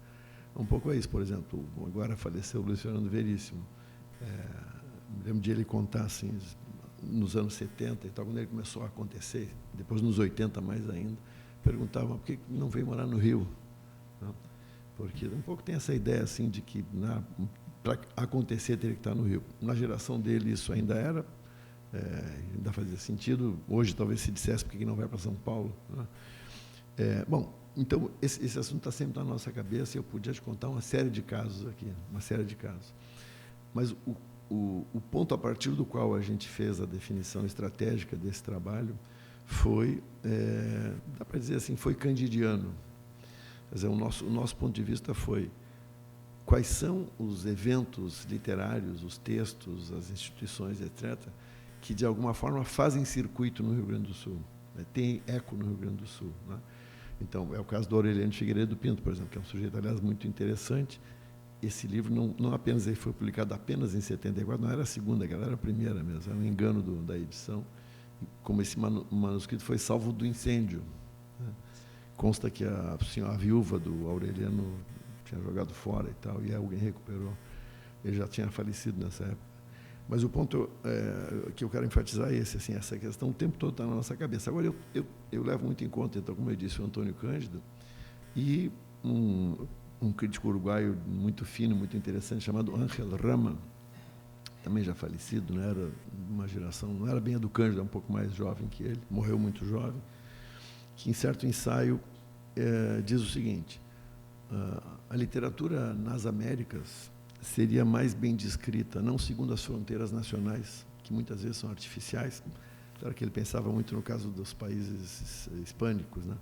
Um pouco é isso, por exemplo, agora faleceu o Luiz Fernando Veríssimo. Me lembro de ele contar, assim, nos anos 70 e tal, quando ele começou a acontecer, depois nos 80 mais ainda, perguntavam por que não veio morar no Rio? Não? Porque um pouco tem essa ideia, assim, de que para acontecer teria que estar no Rio. Na geração dele isso ainda era, ainda fazia sentido. Hoje talvez se dissesse por que não vai para São Paulo. Né? Bom, então, esse assunto está sempre na nossa cabeça e eu podia te contar uma série de casos aqui, uma série de casos. Mas o ponto a partir do qual a gente fez a definição estratégica desse trabalho foi, dá para dizer assim, foi candidiano. Quer dizer, o nosso ponto de vista foi quais são os eventos literários, os textos, as instituições, etc., que, de alguma forma, fazem circuito no Rio Grande do Sul, né? Tem eco no Rio Grande do Sul. Né? Então, é o caso do Aureliano Figueiredo Pinto, por exemplo, que é um sujeito, aliás, muito interessante. Esse livro não apenas ele foi publicado apenas em 74, não era a segunda, era a primeira mesmo, era um engano da edição. Como esse manuscrito foi salvo do incêndio. Né? Consta que a viúva do Aureliano tinha jogado fora e tal, e alguém recuperou. Ele já tinha falecido nessa época. Mas o ponto que eu quero enfatizar é esse, assim, essa questão o tempo todo está na nossa cabeça. Agora, eu levo muito em conta, então, como eu disse, o Antônio Cândido e um crítico uruguaio muito fino, muito interessante, chamado Ángel Rama, também já falecido, né? Era uma geração, não era bem a do Cândido, é um pouco mais jovem que ele, morreu muito jovem, que em certo ensaio diz o seguinte: a literatura nas Américas seria mais bem descrita, não segundo as fronteiras nacionais, que muitas vezes são artificiais. Claro que ele pensava muito no caso dos países hispânicos, né?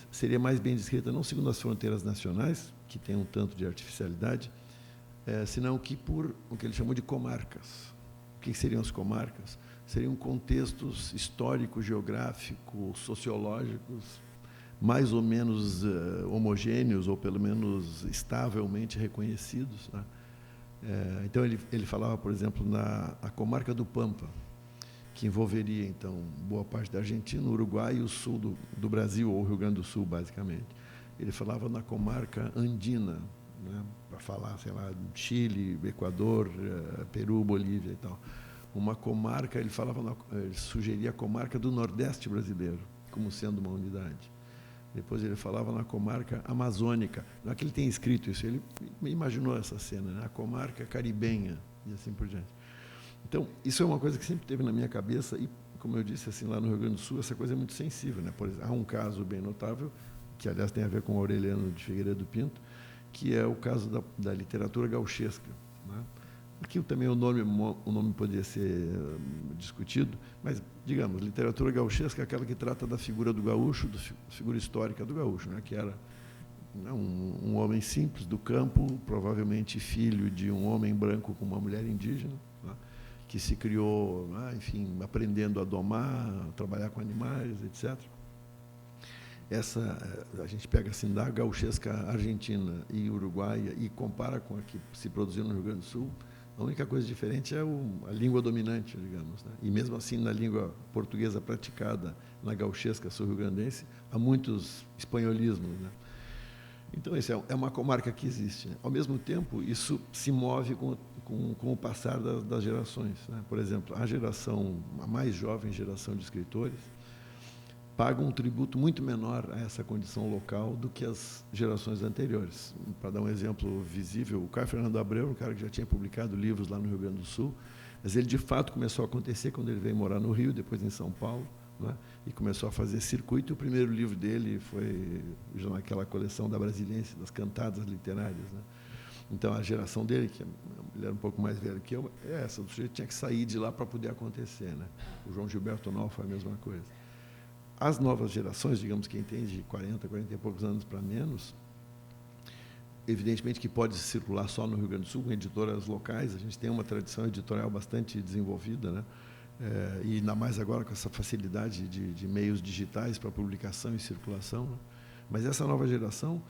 Seria mais bem descrita não segundo as fronteiras nacionais, que tem um tanto de artificialidade, senão que por o que ele chamou de comarcas. O que seriam as comarcas? Seriam contextos históricos, geográficos, sociológicos, mais ou menos homogêneos, ou pelo menos estavelmente reconhecidos, né? Então, ele falava, por exemplo, a comarca do Pampa, que envolveria, então, boa parte da Argentina, o Uruguai e o sul do Brasil, ou Rio Grande do Sul, basicamente. Ele falava na comarca andina, né, para falar, sei lá, Chile, Equador, Peru, Bolívia e tal. Uma comarca, ele sugeria a comarca do Nordeste brasileiro, como sendo uma unidade. Depois ele falava na comarca amazônica. Não é que ele tenha escrito isso, ele imaginou essa cena, né? A comarca caribenha, e assim por diante. Então, isso é uma coisa que sempre teve na minha cabeça, e, como eu disse, assim, lá no Rio Grande do Sul, essa coisa é muito sensível, né? Por exemplo, há um caso bem notável, que, aliás, tem a ver com o Aureliano de Figueiredo Pinto, que é o caso da literatura gauchesca, né? Aqui também o nome poderia ser discutido, mas, digamos, literatura gauchesca é aquela que trata da figura do gaúcho, da figura histórica do gaúcho, né? Que era um homem simples do campo, provavelmente filho de um homem branco com uma mulher indígena, né? Que se criou, né, enfim, aprendendo a domar, a trabalhar com animais, etc. A gente pega assim da gauchesca argentina e uruguaia e compara com a que se produziu no Rio Grande do Sul. A única coisa diferente é a língua dominante, digamos, né? E mesmo assim, na língua portuguesa praticada na gauchesca sul-rio-grandense, há muitos espanholismos, né? Então, isso é uma comarca que existe, né? Ao mesmo tempo, isso se move com o passar das gerações, né? Por exemplo, a mais jovem geração de escritores paga um tributo muito menor a essa condição local do que as gerações anteriores. Para dar um exemplo visível, o Caio Fernando Abreu, um cara que já tinha publicado livros lá no Rio Grande do Sul, mas ele de fato começou a acontecer quando ele veio morar no Rio, depois em São Paulo, né? E começou a fazer circuito. E o primeiro livro dele foi já naquela coleção da Brasiliense, das cantadas literárias, né? Então, a geração dele, que ele era um pouco mais velho que eu, essa, do sujeito tinha que sair de lá para poder acontecer, né? O João Gilberto Nol foi a mesma coisa. As novas gerações, digamos, quem tem de 40 e poucos anos para menos, evidentemente que pode circular só no Rio Grande do Sul, com editoras locais. A gente tem uma tradição editorial bastante desenvolvida, né? E ainda mais agora com essa facilidade de meios digitais para publicação e circulação, né? Mas essa nova geração,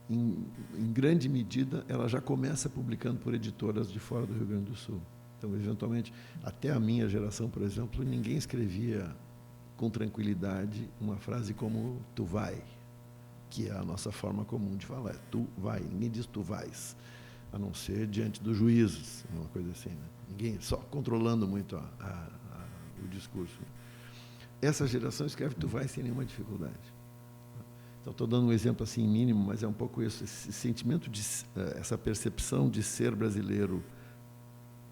em grande medida, ela já começa publicando por editoras de fora do Rio Grande do Sul. Então, eventualmente, até a minha geração, por exemplo, ninguém escrevia com tranquilidade uma frase como "tu vai", que é a nossa forma comum de falar, "tu vai", ninguém diz "tu vais", a não ser diante dos juízes, uma coisa assim, né? Ninguém, só controlando muito o discurso. Essa geração escreve "tu vai" sem nenhuma dificuldade. Então, estou dando um exemplo assim mínimo, mas é um pouco isso, esse sentimento, essa percepção de ser brasileiro,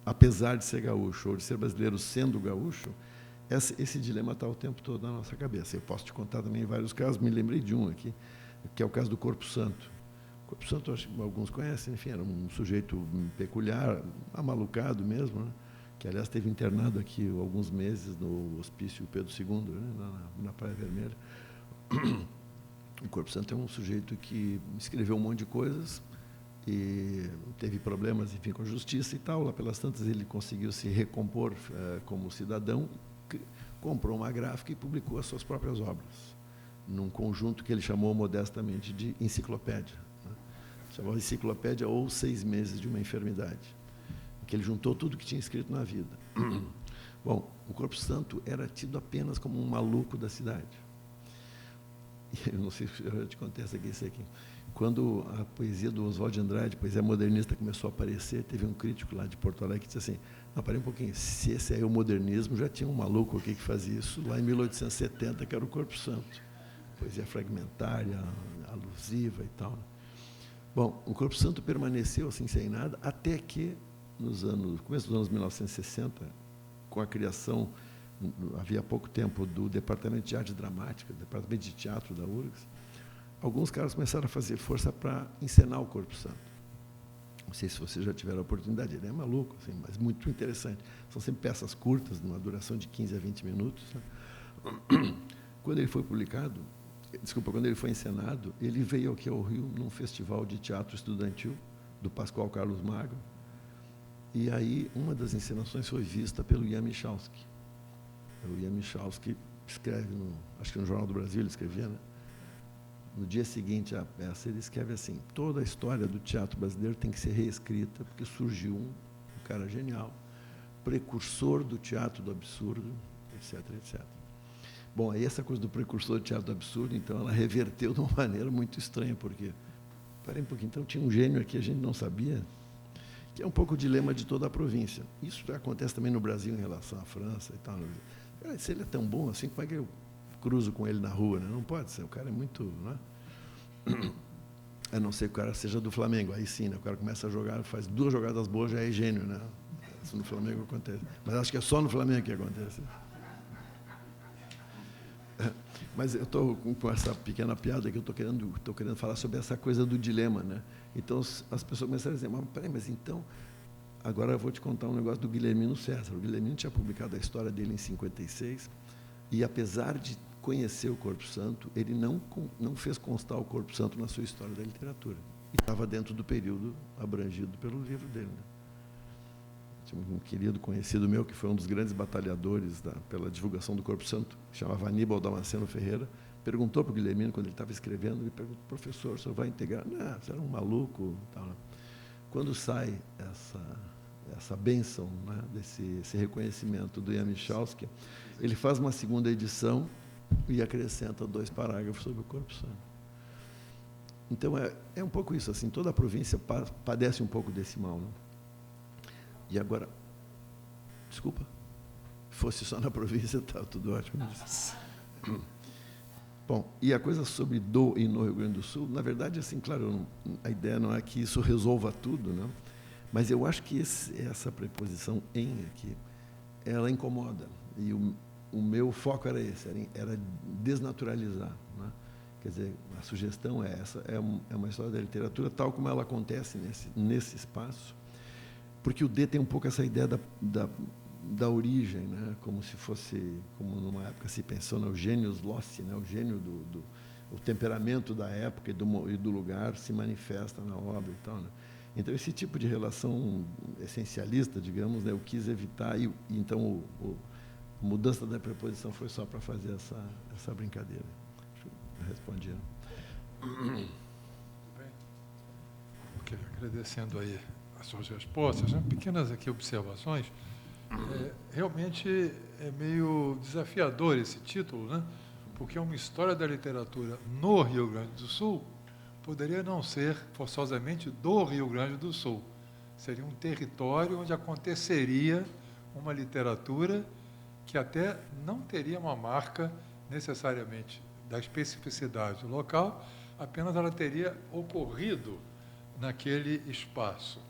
apesar de ser gaúcho, ou de ser brasileiro sendo gaúcho. Esse dilema está o tempo todo na nossa cabeça. Eu posso te contar também vários casos, me lembrei de um aqui, que é o caso do Corpo Santo. O Corpo Santo, acho que alguns conhecem, enfim, era um sujeito peculiar, amalucado mesmo, né? Que, aliás, esteve internado aqui alguns meses no Hospício Pedro II, né? na Praia Vermelha. O Corpo Santo é um sujeito que escreveu um monte de coisas e teve problemas, enfim, com a justiça e tal. Lá pelas tantas ele conseguiu se recompor como cidadão, comprou uma gráfica e publicou as suas próprias obras, num conjunto que ele chamou modestamente de enciclopédia, né? Chamava Enciclopédia ou 6 Meses de uma Enfermidade, que ele juntou tudo que tinha escrito na vida. Bom, o Corpo Santo era tido apenas como um maluco da cidade. Eu não sei se eu já te contei isso aqui. Quando a poesia do Oswald de Andrade, poesia modernista, começou a aparecer, teve um crítico lá de Porto Alegre que disse assim, não, parei um pouquinho, se esse aí é o modernismo, já tinha um maluco aqui que fazia isso lá em 1870, que era o Corpo Santo. Poesia fragmentária, alusiva e tal. Né? Bom, o Corpo Santo permaneceu assim sem nada, até que, no começo dos anos 1960, com a criação, havia pouco tempo, do Departamento de Arte Dramática, Departamento de Teatro da URGS, alguns caras começaram a fazer força para encenar o Corpo Santo. Não sei se vocês já tiveram a oportunidade, ele é maluco, assim, mas muito interessante. São sempre peças curtas, de uma duração de 15 a 20 minutos. Né? Quando ele foi publicado, quando ele foi encenado, ele veio aqui ao Rio num festival de teatro estudantil do Pascoal Carlos Magno, e aí uma das encenações foi vista pelo Ian Michalski. O Ian Michalski escreve, acho que no Jornal do Brasil ele escrevia, né? No dia seguinte à peça, ele escreve assim, toda a história do teatro brasileiro tem que ser reescrita, porque surgiu um cara genial, precursor do teatro do absurdo, etc, etc. Bom, aí essa coisa do precursor do teatro do absurdo, então, ela reverteu de uma maneira muito estranha, porque, parei um pouquinho, então tinha um gênio aqui, a gente não sabia, que é um pouco o dilema de toda a província. Isso acontece também no Brasil em relação à França e tal. Se ele é tão bom assim, como é que eu cruzo com ele na rua, né? Não pode ser, o cara é muito... Né? A não ser que o cara seja do Flamengo, aí sim, né? O cara começa a jogar, faz 2 jogadas boas, já é gênio, né? Isso no Flamengo acontece. Mas acho que é só no Flamengo que acontece. Mas eu estou com essa pequena piada que eu estou querendo falar sobre essa coisa do dilema, né? Então, as pessoas começaram a dizer, mas então, agora eu vou te contar um negócio do Guilhermino César. O Guilhermino tinha publicado a história dele em 56, e apesar de conhecer o Corpo Santo, ele não fez constar o Corpo Santo na sua história da literatura. E estava dentro do período abrangido pelo livro dele. Né? Tinha um querido conhecido meu, que foi um dos grandes batalhadores pela divulgação do Corpo Santo, que chamava Aníbal Damasceno Ferreira, perguntou para o Guilhermino, quando ele estava escrevendo, ele perguntou, professor, o senhor vai integrar? Não, você era um maluco. Tal, né? Quando sai essa bênção, né, esse reconhecimento do Ian Michalski, ele faz uma segunda edição e acrescenta 2 parágrafos sobre o Corpo Santo. Então, é um pouco isso, assim, toda a província padece um pouco desse mal. Né? E agora, desculpa, fosse só na província, está tudo ótimo. Bom, e a coisa sobre do e no Rio Grande do Sul, na verdade, assim, claro, a ideia não é que isso resolva tudo, né? Mas eu acho que essa preposição em aqui, ela incomoda. E o meu foco era esse, era desnaturalizar. Né? Quer dizer, a sugestão é essa, é uma história da literatura tal como ela acontece nesse espaço, porque o D tem um pouco essa ideia da origem, né? Como se fosse, como numa época se pensou no genius loci, né? O gênio o temperamento da época e do lugar se manifesta na obra e tal, né? Então, esse tipo de relação essencialista, digamos, né, eu quis evitar, e então a mudança da preposição foi só para fazer essa brincadeira. Acho que eu respondi. Bem, ok, agradecendo aí as suas respostas, né? Pequenas aqui observações. Realmente é meio desafiador esse título, né? Porque é uma história da literatura no Rio Grande do Sul, poderia não ser forçosamente do Rio Grande do Sul. Seria um território onde aconteceria uma literatura que até não teria uma marca necessariamente da especificidade local, apenas ela teria ocorrido naquele espaço.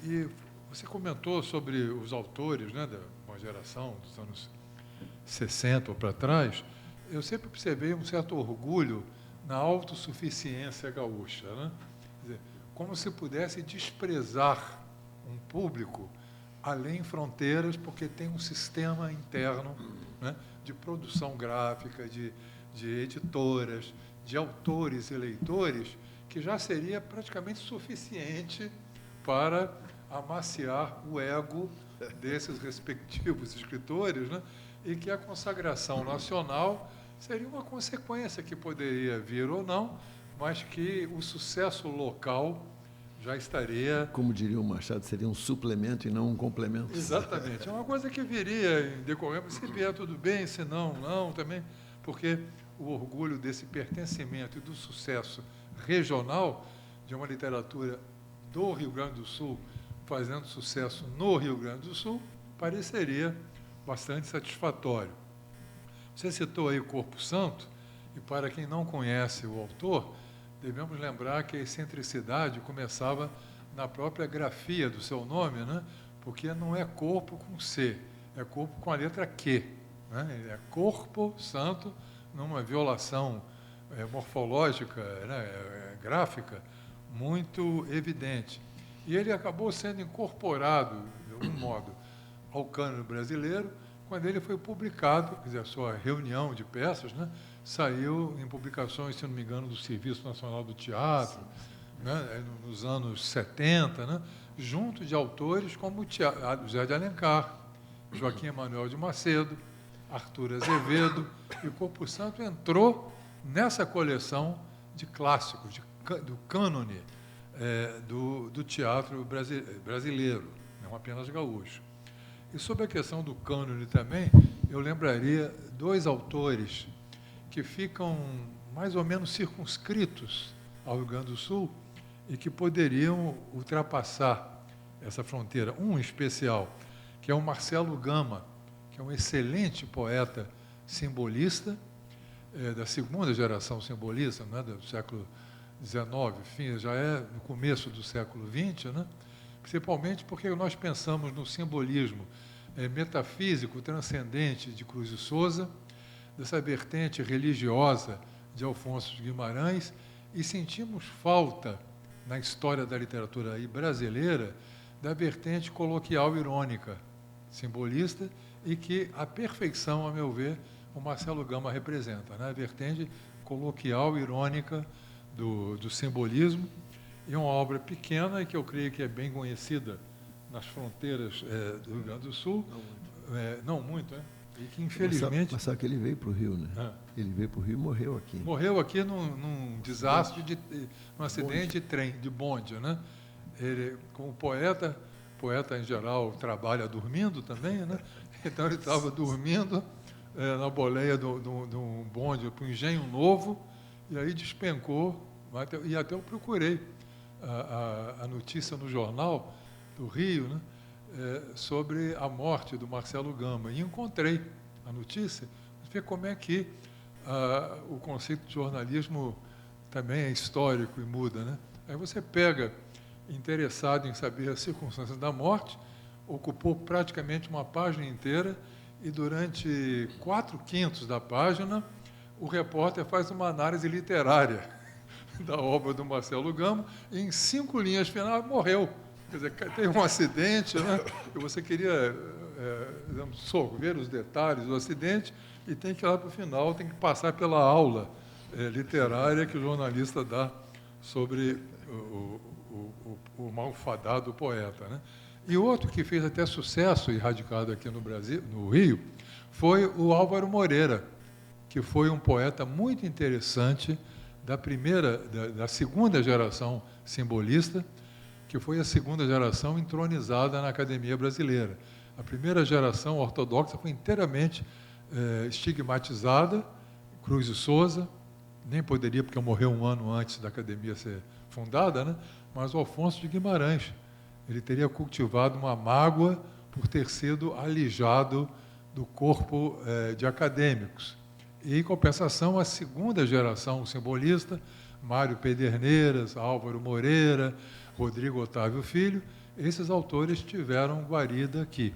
E você comentou sobre os autores, né, da uma geração dos anos 60 ou para trás. Eu sempre observei um certo orgulho na autossuficiência gaúcha, né? Quer dizer, como se pudesse desprezar um público além fronteiras, porque tem um sistema interno, né, de produção gráfica, de editoras, de autores e leitores, que já seria praticamente suficiente para amaciar o ego desses respectivos escritores, né, e que a consagração nacional seria uma consequência que poderia vir ou não, mas que o sucesso local já estaria... Como diria o Machado, seria um suplemento e não um complemento. Exatamente. É uma coisa que viria em decorrer, se vier tudo bem, se não, não também, porque o orgulho desse pertencimento e do sucesso regional de uma literatura do Rio Grande do Sul fazendo sucesso no Rio Grande do Sul, pareceria bastante satisfatório. Você citou aí o Corpo Santo, e para quem não conhece o autor, devemos lembrar que a excentricidade começava na própria grafia do seu nome, né? Porque não é corpo com C, é corpo com a letra Q. Né? É Corpo Santo, numa violação morfológica, né? Gráfica, muito evidente. E ele acabou sendo incorporado, de algum modo, ao cânone brasileiro, quando ele foi publicado, quer dizer, a sua reunião de peças, né? Saiu em publicações, se não me engano, do Serviço Nacional do Teatro, né? Nos anos 70, né? Junto de autores como José de Alencar, Joaquim Emanuel de Macedo, Arthur Azevedo, e o Corpo Santo entrou nessa coleção de clássicos, do cânone do teatro brasileiro, não apenas gaúcho. E sobre a questão do cânone também, eu lembraria dois autores que ficam mais ou menos circunscritos ao Rio Grande do Sul e que poderiam ultrapassar essa fronteira. Um em especial, que é o Marcelo Gama, que é um excelente poeta simbolista, da segunda geração simbolista, né, do século XIX, já é no começo do século XX, né? Principalmente porque nós pensamos no simbolismo metafísico, transcendente de Cruz de Souza, dessa vertente religiosa de Alfonso de Guimarães, e sentimos falta, na história da literatura brasileira, da vertente coloquial irônica, simbolista, e que a perfeição, a meu ver, o Marcelo Gama representa, né? A vertente coloquial irônica do simbolismo, e uma obra pequena, e que eu creio que é bem conhecida nas fronteiras do Rio Grande do Sul, não muito, né? E que, infelizmente... Mas sabe que ele veio para o Rio, né? Ele veio para o Rio e morreu aqui. Morreu aqui num desastre, num acidente de trem, de bonde, né? Ele, como poeta em geral trabalha dormindo também, né? Então ele estava dormindo na boleia de um bonde para o Engenho Novo, e aí despencou, e até eu procurei a notícia no jornal do Rio, né? Sobre a morte do Marcelo Gama, e encontrei a notícia, ver como é que o conceito de jornalismo também é histórico e muda, né? Aí você pega, interessado em saber as circunstâncias da morte, ocupou praticamente uma página inteira, e durante 4/5 da página, o repórter faz uma análise literária da obra do Marcelo Gama, e em 5 linhas finais morreu. Quer dizer, teve um acidente, né? E você queria ver os detalhes do acidente, e tem que ir lá para o final, tem que passar pela aula literária que o jornalista dá sobre o malfadado poeta, né? E outro que fez até sucesso e radicado aqui no Brasil, no Rio, foi o Álvaro Moreira, que foi um poeta muito interessante da segunda geração simbolista, que foi a segunda geração entronizada na Academia Brasileira. A primeira geração ortodoxa foi inteiramente estigmatizada, Cruz de Souza, nem poderia, porque morreu um ano antes da Academia ser fundada, né? Mas o Alfonso de Guimarães, ele teria cultivado uma mágoa por ter sido alijado do corpo de acadêmicos. E, em compensação, a segunda geração simbolista, Mário Pederneiras, Álvaro Moreira, Rodrigo Otávio Filho, esses autores tiveram guarida aqui.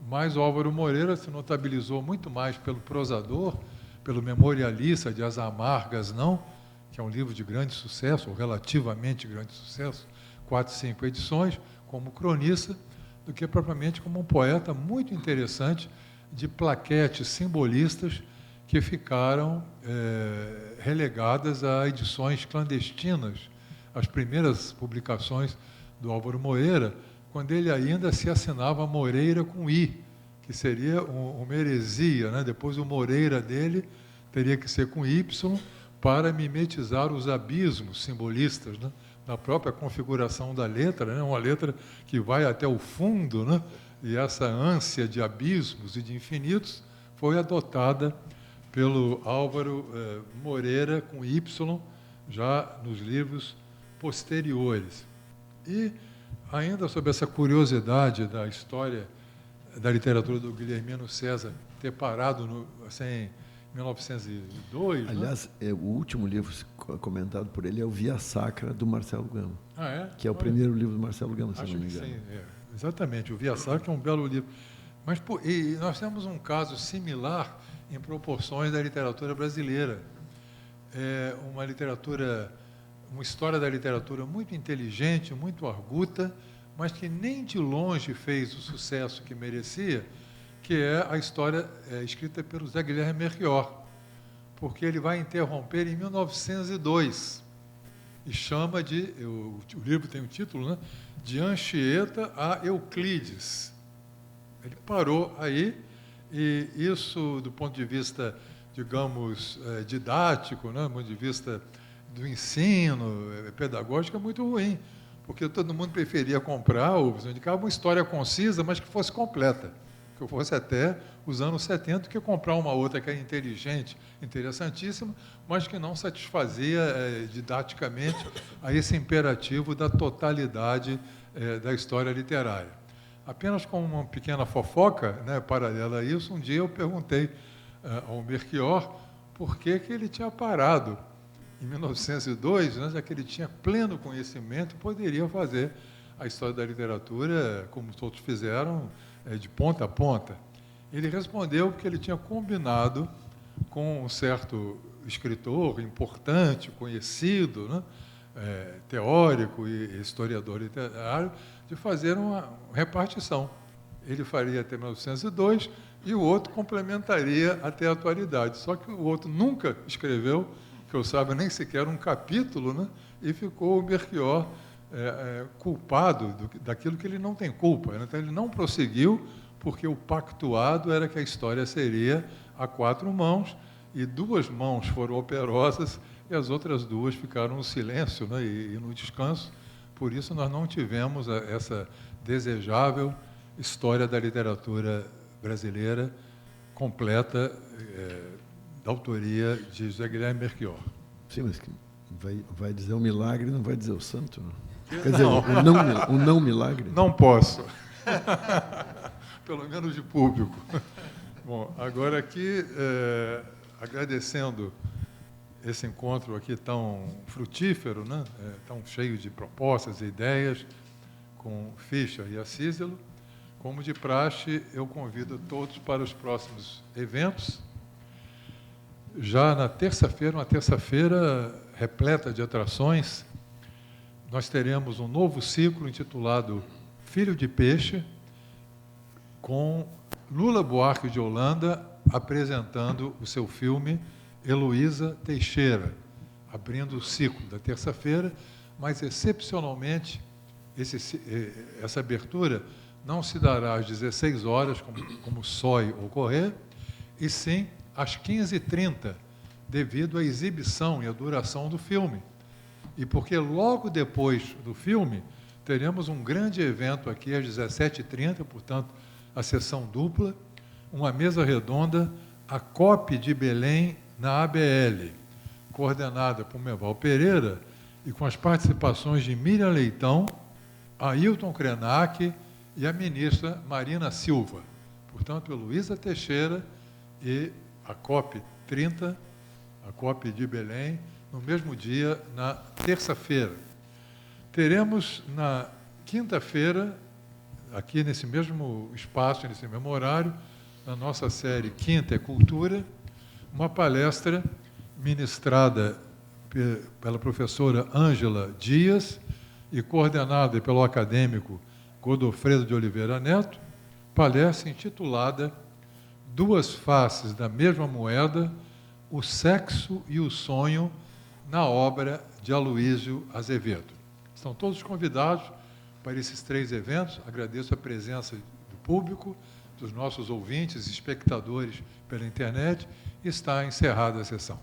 Mas o Álvaro Moreira se notabilizou muito mais pelo prosador, pelo memorialista de As Amargas Não, que é um livro de grande sucesso, ou relativamente grande sucesso, 4, 5 edições, como cronista, do que propriamente como um poeta muito interessante de plaquetes simbolistas que ficaram relegadas a edições clandestinas, as primeiras publicações do Álvaro Moreira, quando ele ainda se assinava Moreira com I, que seria uma heresia, né? Depois o Moreira dele teria que ser com Y, para mimetizar os abismos simbolistas, né? Na própria configuração da letra, né? Uma letra que vai até o fundo, né? E essa ânsia de abismos e de infinitos foi adotada pelo Álvaro Moreira, com Y, já nos livros posteriores. E, ainda sobre essa curiosidade da história da literatura do Guilhermino César ter parado assim, em 1902... Aliás, o último livro comentado por ele é o Via Sacra, do Marcelo Gama. Ah, é? Que é o primeiro livro do Marcelo Gama, se não me engano. Sim, exatamente. O Via Sacra é um belo livro. Mas e nós temos um caso similar em proporções da literatura brasileira. É uma história da literatura muito inteligente, muito arguta, mas que nem de longe fez o sucesso que merecia, que é a história escrita pelo Zé Guilherme Melchior, porque ele vai interromper em 1902 e chama o livro tem o título, né, de Anchieta a Euclides. Ele parou aí, e isso, do ponto de vista, digamos, didático, né, do ponto de vista do ensino pedagógico, é muito ruim, porque todo mundo preferia comprar ou indicar uma história concisa, mas que fosse completa, que fosse até os anos 70, que comprar uma outra que é inteligente, interessantíssima, mas que não satisfazia didaticamente a esse imperativo da totalidade da história literária. Apenas com uma pequena fofoca, né, paralela a isso, um dia eu perguntei ao Melchior por que ele tinha parado em 1902, né, já que ele tinha pleno conhecimento, poderia fazer a história da literatura, como todos fizeram, de ponta a ponta. Ele respondeu que ele tinha combinado com um certo escritor importante, conhecido, né, teórico e historiador literário, de fazer uma repartição. Ele faria até 1902 e o outro complementaria até a atualidade. Só que o outro nunca escreveu, que eu saiba, nem sequer um capítulo, né, e ficou o Melchior culpado daquilo que ele não tem culpa. Então, ele não prosseguiu, porque o pactuado era que a história seria a 4 mãos, e 2 mãos foram operosas, e as outras 2 ficaram no silêncio, né, e no descanso. Por isso, nós não tivemos essa desejável história da literatura brasileira completa, da autoria de José Guilherme Melchior. Sim, mas vai dizer o milagre, não vai dizer o santo, não? Quer dizer, o não milagre? Não posso. Pelo menos de público. Bom, agora aqui, agradecendo esse encontro aqui tão frutífero, né, tão cheio de propostas e ideias, com Fischer e Acíselo, como de praxe, eu convido todos para os próximos eventos. Já na terça-feira, uma terça-feira repleta de atrações, nós teremos um novo ciclo intitulado Filho de Peixe, com Lula Buarque de Holanda apresentando o seu filme Heloísa Teixeira, abrindo o ciclo da terça-feira, mas, excepcionalmente, essa abertura não se dará às 16 horas, como sói ocorrer, e sim às 15h30, devido à exibição e à duração do filme. E porque logo depois do filme, teremos um grande evento aqui às 17h30, portanto, a sessão dupla, uma mesa redonda, a COP de Belém na ABL, coordenada por Meval Pereira e com as participações de Miriam Leitão, Ailton Krenak e a ministra Marina Silva. Portanto, Heloísa Teixeira e a COP 30, a COP de Belém, no mesmo dia, na terça-feira. Teremos, na quinta-feira, aqui nesse mesmo espaço, nesse mesmo horário, na nossa série Quinta é Cultura, uma palestra ministrada pela professora Ângela Dias e coordenada pelo acadêmico Godofredo de Oliveira Neto, palestra intitulada Duas Faces da Mesma Moeda, o Sexo e o Sonho, na obra de Aloísio Azevedo. Estão todos convidados para esses 3 eventos. Agradeço a presença do público, dos nossos ouvintes, espectadores pela internet, e está encerrada a sessão.